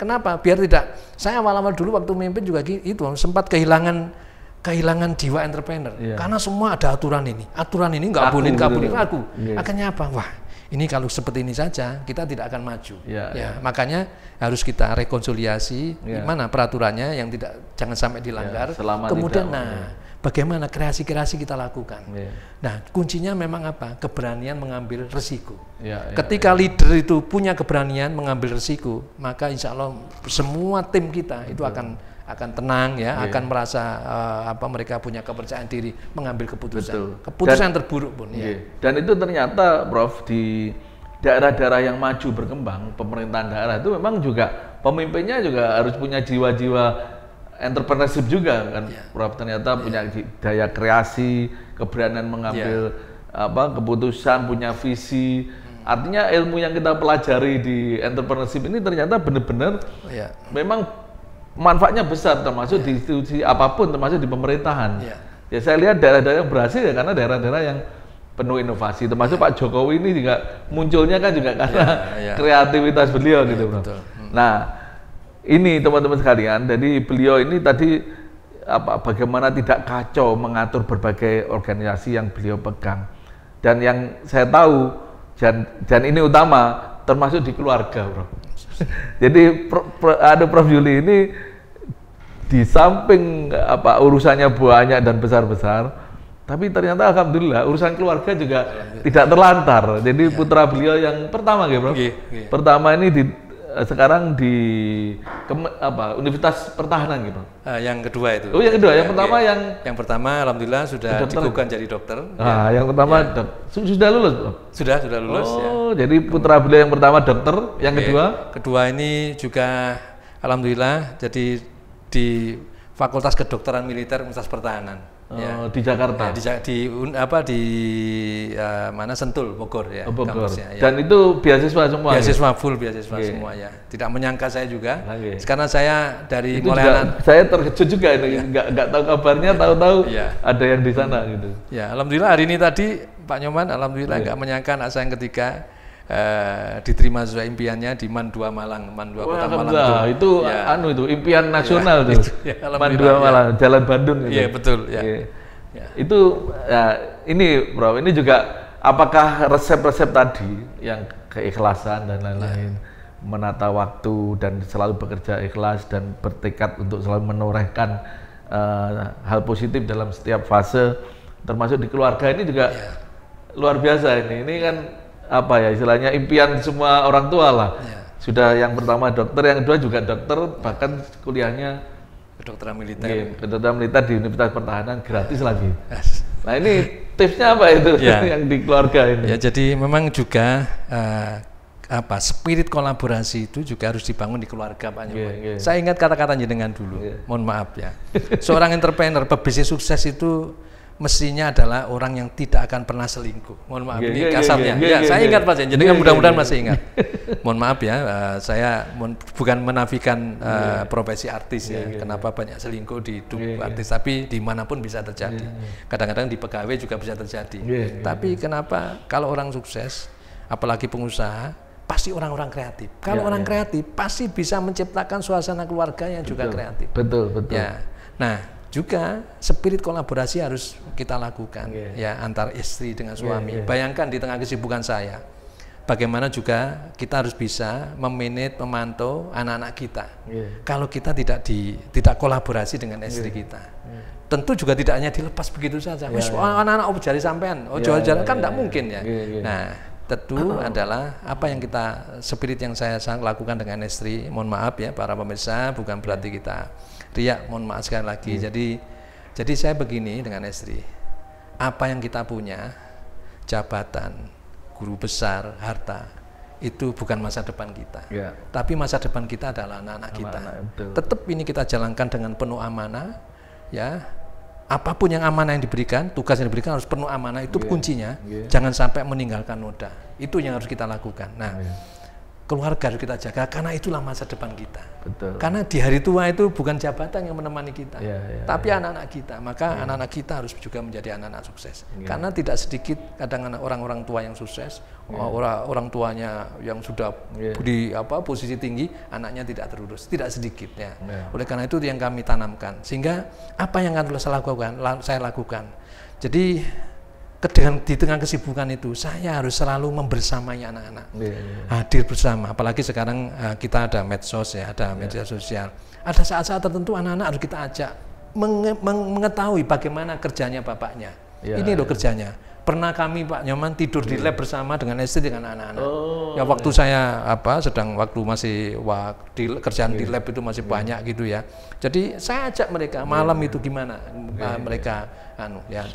Kenapa? Biar tidak. Saya awal-awal dulu waktu memimpin juga itu sempat kehilangan jiwa entrepreneur, karena semua ada aturan ini nggak boleh aku. Akhirnya apa? Wah, ini kalau seperti ini saja kita tidak akan maju. Makanya harus kita rekonsiliasi gimana peraturannya yang jangan sampai dilanggar. Kemudian bagaimana kreasi-kreasi kita lakukan. Nah, kuncinya memang apa? Keberanian mengambil resiko. Ketika leader itu punya keberanian mengambil resiko, maka insya Allah semua tim kita itu akan tenang ya, akan merasa mereka punya kepercayaan diri mengambil keputusan. Keputusan terburuk pun. Dan itu ternyata, Prof, di daerah-daerah yang maju berkembang, pemerintahan daerah itu memang juga pemimpinnya juga harus punya jiwa-jiwa entrepreneurship juga kan, Prof. Ternyata punya daya kreasi, keberanian mengambil keputusan, punya visi. Artinya ilmu yang kita pelajari di entrepreneurship ini ternyata benar-benar memang manfaatnya besar, termasuk di institusi apapun, termasuk di pemerintahan. Ya saya lihat daerah-daerah yang berhasil ya karena daerah-daerah yang penuh inovasi, termasuk Pak Jokowi ini juga munculnya kan juga karena kreativitas beliau gitu, Bro. Nah, ini teman-teman sekalian, jadi beliau ini tadi bagaimana tidak kacau mengatur berbagai organisasi yang beliau pegang. Dan yang saya tahu dan ini utama termasuk di keluarga, Bro. Jadi Prof Yuli ini di samping urusannya banyak dan besar-besar, tapi ternyata alhamdulillah urusan keluarga juga tidak terlantar. Jadi putra beliau yang pertama, Bro. Pertama ini sekarang di Universitas Pertahanan gitu. Yang kedua itu. Oh, yang kedua. Yang pertama yang pertama alhamdulillah sudah dikukuhkan jadi dokter. Yang pertama sudah lulus, Bro? Sudah lulus. Oh, jadi putra beliau yang pertama dokter, yang kedua? Kedua ini juga alhamdulillah jadi di Fakultas Kedokteran Militer Universitas Pertahanan. Di Jakarta. Di mana Sentul, Bogor ya. Bogor. Dan itu beasiswa semua. Beasiswa full beasiswa semua ya. Tidak menyangka saya juga. Karena saya dari itu mulai anak. Saya terkejut juga ini, nggak tahu kabarnya, tahu-tahu ada yang di sana gitu. Ya, alhamdulillah hari ini tadi Pak Nyoman, alhamdulillah nggak menyangka anak saya yang ketiga diterima sesuai impiannya di MAN 2 Malang, MAN 2 Kota Malang. Itu itu impian nasional tuh. MAN 2 Malang, Jalan Bandung gitu. Iya, betul ya. Itu ini, Bro, ini juga apakah resep-resep tadi yang keikhlasan dan lain-lain, menata waktu dan selalu bekerja ikhlas dan bertekad untuk selalu menorehkan hal positif dalam setiap fase, termasuk di keluarga ini juga luar biasa ini. Ini kan istilahnya impian semua orang tua lah. Sudah yang pertama dokter, yang kedua juga dokter, bahkan kuliahnya kedokteran militer. Kedokteran militer di Universitas Pertahanan gratis lagi. Nah, ini tipsnya apa itu yang di keluarga ini? Ya, jadi memang juga spirit kolaborasi itu juga harus dibangun di keluarga, Pak Nyoman. Saya ingat kata-kata jenengan dulu. Mohon maaf ya. Seorang entrepreneur, pebisnis sukses itu mestinya adalah orang yang tidak akan pernah selingkuh. Mohon maaf ini kasarnya. Saya ingat Pak Jenengan, mudah-mudahan masih ingat. Mohon maaf ya, saya bukan menafikan profesi artis ya. Kenapa banyak selingkuh di hidup artis, tapi dimanapun bisa terjadi. Kadang-kadang di pegawai juga bisa terjadi. Tapi kenapa kalau orang sukses, apalagi pengusaha, pasti orang-orang kreatif. Kalau orang kreatif pasti bisa menciptakan suasana keluarga yang juga kreatif. Betul. Ya. Nah, juga spirit kolaborasi harus kita lakukan ya antar istri dengan suami. Bayangkan di tengah kesibukan saya, bagaimana juga kita harus bisa memantau anak-anak kita. Kalau kita tidak kolaborasi dengan istri kita, tentu juga tidak hanya dilepas begitu saja. Anak-anak jari sampean, jalan kan tidak mungkin ya. Nah, tentu adalah apa yang spirit yang saya lakukan dengan istri. Mohon maaf ya para pemirsa, bukan berarti kita riak, mohon maaf sekali lagi. Jadi saya begini dengan istri, apa yang kita punya, jabatan, guru besar, harta, itu bukan masa depan kita, tapi masa depan kita adalah anak-anak kita. Tetap ini kita jalankan dengan penuh amanah, ya. Apapun yang amanah yang diberikan, tugas yang diberikan harus penuh amanah, itu kuncinya. Jangan sampai meninggalkan noda, itu yang harus kita lakukan. Nah, keluarga harus kita jaga karena itulah masa depan kita. Karena di hari tua itu bukan jabatan yang menemani kita, tapi anak-anak kita. Maka anak-anak kita harus juga menjadi anak-anak sukses. Karena tidak sedikit kadang orang-orang tua yang sukses, orang tuanya yang sudah di posisi tinggi, anaknya tidak terurus, tidak sedikit ya. Oleh karena itu yang kami tanamkan. Sehingga apa yang akan saya lakukan. Jadi di tengah kesibukan itu saya harus selalu membersamai anak-anak, hadir bersama. Apalagi sekarang kita ada medsos ya, ada media sosial. Ada saat-saat tertentu anak-anak harus kita ajak mengetahui bagaimana kerjanya bapaknya. Ini loh kerjanya. Pernah kami Pak Nyoman tidur di lab bersama dengan istri dengan anak-anak. Ya waktu saya sedang waktu masih kerjaan di lab itu masih banyak gitu ya. Jadi saya ajak mereka malam itu gimana mereka ya.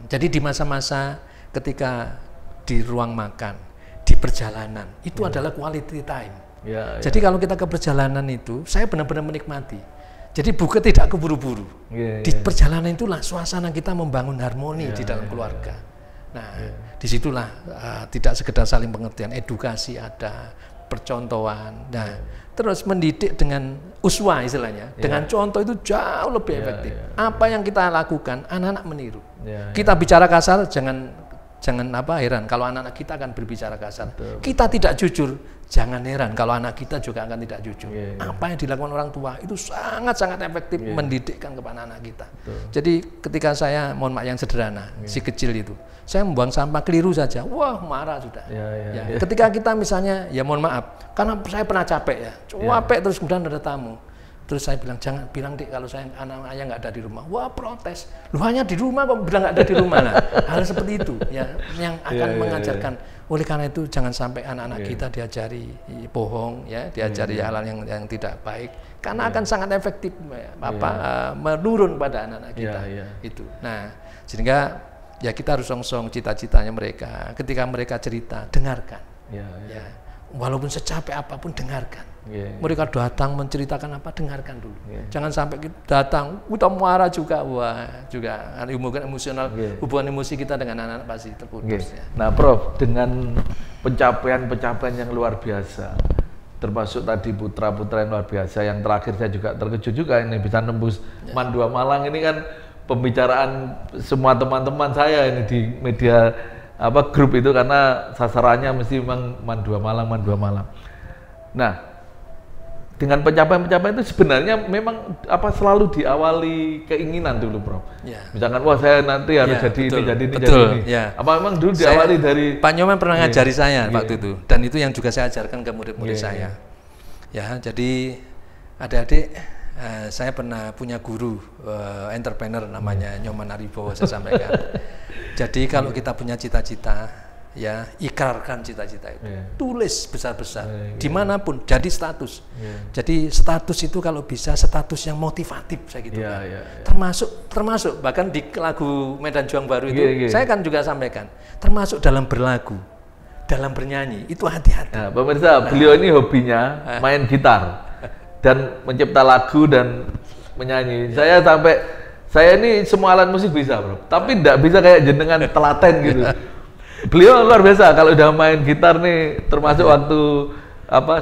Jadi di masa-masa ketika di ruang makan, di perjalanan itu adalah quality time. Jadi kalau kita ke perjalanan itu saya benar-benar menikmati. Jadi bukan tidak keburu-buru. Di perjalanan itulah suasana kita membangun harmoni di dalam keluarga. Nah, disitulah tidak sekedar saling pengertian, edukasi ada, percontohan. Nah, terus mendidik dengan uswa istilahnya, dengan contoh itu jauh lebih efektif. Apa yang kita lakukan, anak-anak meniru. Kita bicara kasar, jangan heran kalau anak-anak kita akan berbicara kasar. Kita tidak jujur, jangan heran kalau anak kita juga akan tidak jujur. Apa yang dilakukan orang tua itu sangat-sangat efektif mendidikkan kepada anak kita. Jadi ketika saya, mohon maaf yang sederhana, si kecil itu, saya membuang sampah keliru saja, wah marah sudah. Ketika kita misalnya, ya mohon maaf, karena saya pernah capek ya, capek terus kemudian ada tamu. Terus saya bilang, jangan bilang Dik kalau saya anak ayah nggak ada di rumah. Wah protes, lu hanya di rumah kok bilang nggak ada di rumah. Nah, hal seperti itu ya yang akan mengajarkan. Oleh karena itu jangan sampai anak-anak kita diajari bohong, ya, diajari hal-hal yang tidak baik. Karena akan sangat efektif menurun pada anak-anak kita itu. Nah, sehingga ya kita harus songsong cita-citanya mereka. Ketika mereka cerita, dengarkan. Ya, walaupun secapek apapun dengarkan. Mereka datang menceritakan apa, dengarkan dulu. Jangan sampai kita datang kita marah juga, juga hubungan emosional, hubungan emosi kita dengan anak-anak pasti terputus. Nah Prof, dengan pencapaian yang luar biasa, termasuk tadi putra-putra yang luar biasa, yang terakhir saya juga terkejut juga ini bisa nembus MAN 2 Malang. Ini kan pembicaraan semua teman-teman saya ini di media grup itu, karena sasarannya mesti memang MAN 2 Malang. Nah, dengan pencapaian-pencapaian itu sebenarnya memang selalu diawali keinginan dulu, Prof. Misalkan wah saya nanti harus jadi ini. Apa memang dulu diawali dari Pak Nyoman pernah ngajari saya waktu itu, dan itu yang juga saya ajarkan ke murid-murid saya. Ya, jadi adik-adik, saya pernah punya guru entrepreneur namanya Nyoman Aribowo, saya sampaikan. Jadi kalau kita punya cita-cita, ya ikrarkan cita-cita itu, tulis besar-besar dimanapun, jadi status. Jadi status itu kalau bisa status yang motivatif, saya gitu kan. Termasuk bahkan di lagu Medan Juang Baru itu saya kan juga sampaikan, termasuk dalam berlagu, dalam bernyanyi itu hati-hati. Nah, pemirsa, beliau ini hobinya main gitar dan mencipta lagu dan menyanyi. Saya ini semua alat musik bisa, Bro, tapi tidak bisa kayak jenengan telaten gitu. Beliau luar biasa kalau udah main gitar nih, termasuk waktu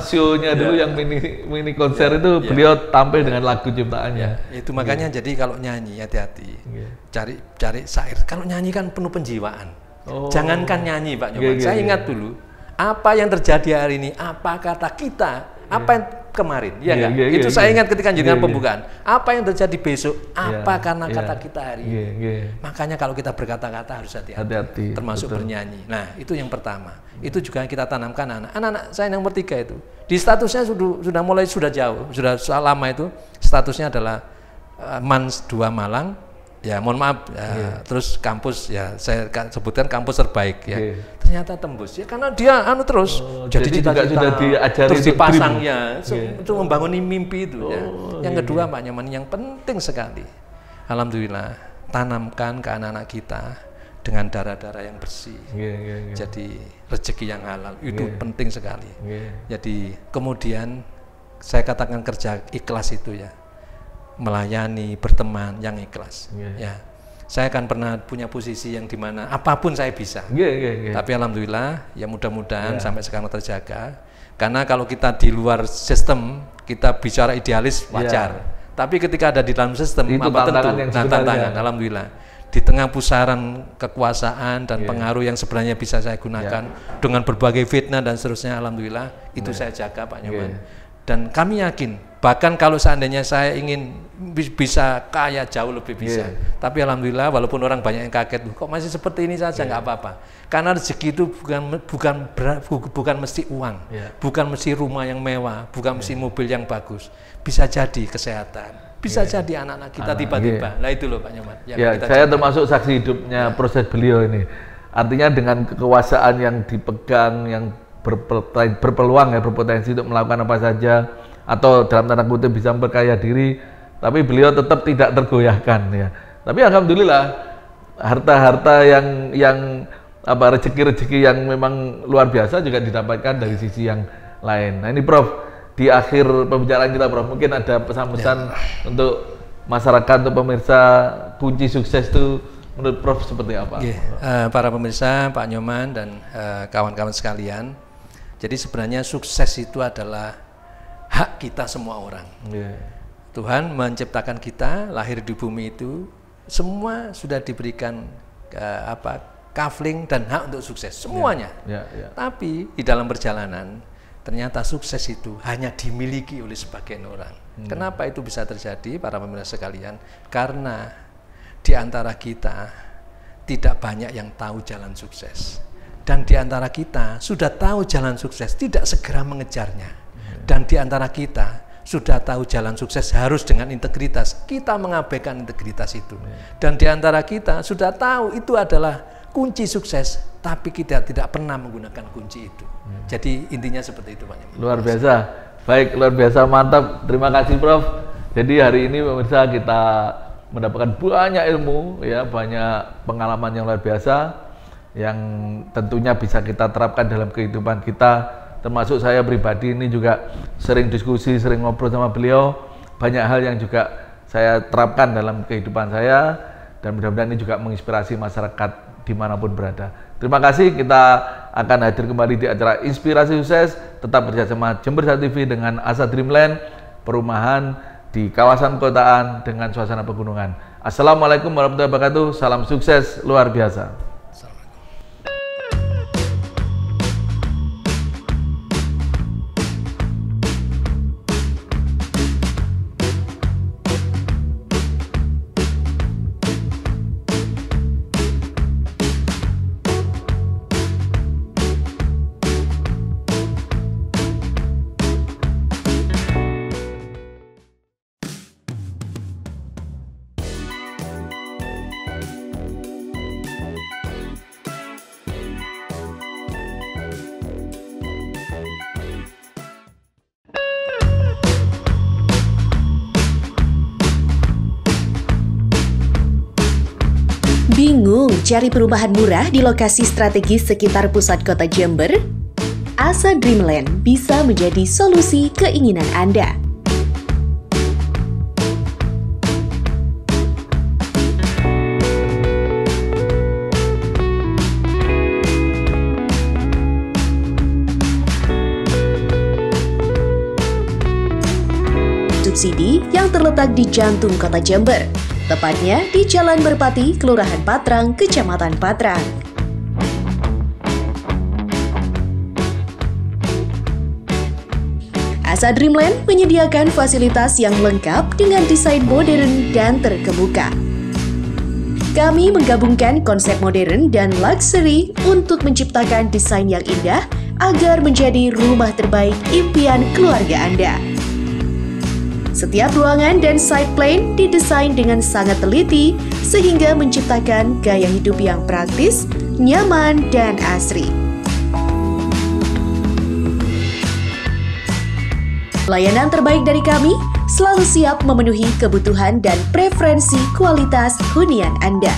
show-nya dulu yang mini konser itu beliau tampil dengan lagu ciptaannya. Itu makanya jadi kalau nyanyi hati-hati, cari syair. Kalau nyanyi kan penuh penjiwaan. Jangankan nyanyi Pak Nyoman, saya ingat dulu apa yang terjadi hari ini, apa kata kita, apa yang kemarin, itu saya ingat ketika jenengan pembukaan. Apa yang terjadi besok, apa karena kata kita hari ini. Makanya kalau kita berkata-kata harus hati-hati, termasuk bernyanyi. Nah, itu yang pertama. Itu juga kita tanamkan anak-anak saya yang nomor 3 itu. Di statusnya sudah jauh, sudah lama itu statusnya adalah MAN 2 Malang. Ya, mohon maaf. Terus kampus, ya saya sebutkan kampus terbaik ya. Ternyata tembus ya karena dia terus jadi cita-cita terus dipasang untuk membangun mimpi itu ya. Yang kedua Pak Nyoman, yang penting sekali, alhamdulillah, tanamkan ke anak-anak kita dengan darah-darah yang bersih. Jadi rezeki yang halal itu penting sekali. Jadi kemudian saya katakan kerja ikhlas itu ya, melayani, berteman yang ikhlas. Ya. Saya akan pernah punya posisi yang dimana apapun saya bisa. Tapi alhamdulillah ya mudah-mudahan sampai sekarang terjaga. Karena kalau kita di luar sistem, kita bicara idealis wajar. Tapi ketika ada di dalam sistem, itu tantangan. Alhamdulillah. Di tengah pusaran kekuasaan dan pengaruh yang sebenarnya bisa saya gunakan dengan berbagai fitnah dan seterusnya, alhamdulillah itu saya jaga Pak Nyoman. Dan kami yakin Bahkan kalau seandainya saya ingin bisa kaya jauh lebih bisa. Tapi alhamdulillah walaupun orang banyak yang kaget, kok masih seperti ini saja, nggak apa-apa. Karena rezeki itu bukan mesti uang, bukan mesti rumah yang mewah, bukan mesti mobil yang bagus. Bisa jadi kesehatan, bisa jadi anak-anak kita tiba-tiba. Nah itu loh Pak Nyoman. Saya termasuk saksi hidupnya proses beliau ini. Artinya dengan kekuasaan yang dipegang, yang berpeluang ya, berpotensi untuk melakukan apa saja, atau dalam tanda kutip bisa memperkaya diri, tapi beliau tetap tidak tergoyahkan ya. Tapi alhamdulillah harta-harta yang rezeki-rezeki yang memang luar biasa juga didapatkan dari sisi yang lain. Nah ini Prof, di akhir pembicaraan kita Prof, mungkin ada pesan-pesan untuk masyarakat, untuk pemirsa, kunci sukses itu menurut Prof seperti apa? Para pemirsa, Pak Nyoman dan kawan-kawan sekalian, jadi sebenarnya sukses itu adalah hak kita semua orang. Tuhan menciptakan kita, lahir di bumi itu, semua sudah diberikan kafling dan hak untuk sukses, semuanya. Tapi di dalam perjalanan, ternyata sukses itu hanya dimiliki oleh sebagian orang. Kenapa itu bisa terjadi, para pemirsa sekalian? Karena di antara kita tidak banyak yang tahu jalan sukses. Dan di antara kita sudah tahu jalan sukses, tidak segera mengejarnya. Dan di antara kita sudah tahu jalan sukses harus dengan integritas, kita mengabaikan integritas itu. Dan di antara kita sudah tahu itu adalah kunci sukses, tapi kita tidak pernah menggunakan kunci itu. Jadi intinya seperti itu Pak Nyoman. Luar biasa, baik, luar biasa, mantap. Terima kasih Prof. Jadi hari ini pemirsa kita mendapatkan banyak ilmu, ya, banyak pengalaman yang luar biasa, yang tentunya bisa kita terapkan dalam kehidupan kita. Termasuk saya pribadi ini juga sering diskusi, sering ngobrol sama beliau, banyak hal yang juga saya terapkan dalam kehidupan saya, dan mudah-mudahan ini juga menginspirasi masyarakat dimanapun berada. Terima kasih, kita akan hadir kembali di acara Inspirasi Sukses, tetap bersama Jember1 TV dengan Asa Dreamland, perumahan di kawasan perkotaan dengan suasana pegunungan. Assalamualaikum warahmatullahi wabarakatuh, salam sukses luar biasa. Bingung cari perumahan murah di lokasi strategis sekitar pusat kota Jember? Asa Dreamland bisa menjadi solusi keinginan Anda. Subsidi yang terletak di jantung kota Jember, tepatnya di Jalan Merpati, Kelurahan Patrang, Kecamatan Patrang. Asa Dreamland menyediakan fasilitas yang lengkap dengan desain modern dan terkemuka. Kami menggabungkan konsep modern dan luxury untuk menciptakan desain yang indah agar menjadi rumah terbaik impian keluarga Anda. Setiap ruangan dan side plan didesain dengan sangat teliti sehingga menciptakan gaya hidup yang praktis, nyaman, dan asri. Layanan terbaik dari kami selalu siap memenuhi kebutuhan dan preferensi kualitas hunian Anda.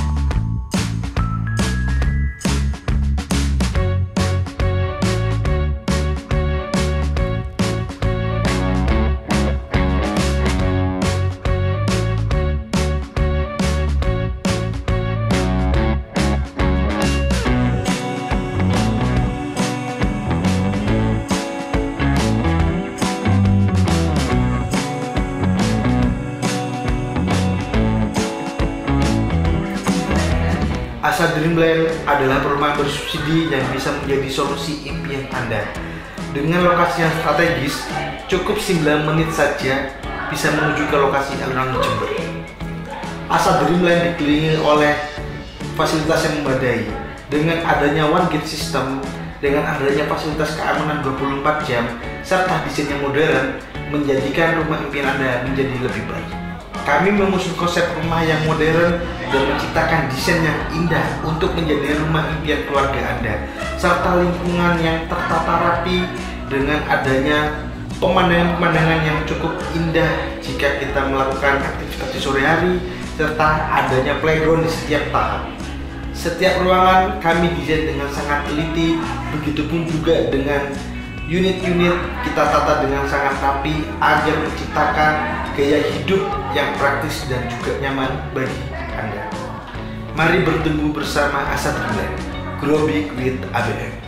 Asa Dreamland adalah perumahan bersubsidi yang bisa menjadi solusi impian Anda. Dengan lokasi yang strategis, Cukup 9 menit saja bisa menuju ke lokasi alun-alun Jember. Asa Dreamland dikelilingi oleh fasilitas yang memadai. Dengan adanya one gate system, dengan adanya fasilitas keamanan 24 jam, serta desain yang modern, menjadikan rumah impian Anda menjadi lebih baik. Kami mengusung konsep rumah yang modern dan menciptakan desain yang indah untuk menjadi rumah impian keluarga Anda, serta lingkungan yang tertata rapi dengan adanya pemandangan-pemandangan yang cukup indah jika kita melakukan aktivitas di sore hari, serta adanya playground di setiap tahap. Setiap ruangan kami desain dengan sangat teliti, begitupun juga dengan unit-unit kita tata dengan sangat rapi agar menciptakan gaya hidup yang praktis dan juga nyaman bagi Anda. Mari bertemu bersama Asa Dreamland, Grow Big with ABM.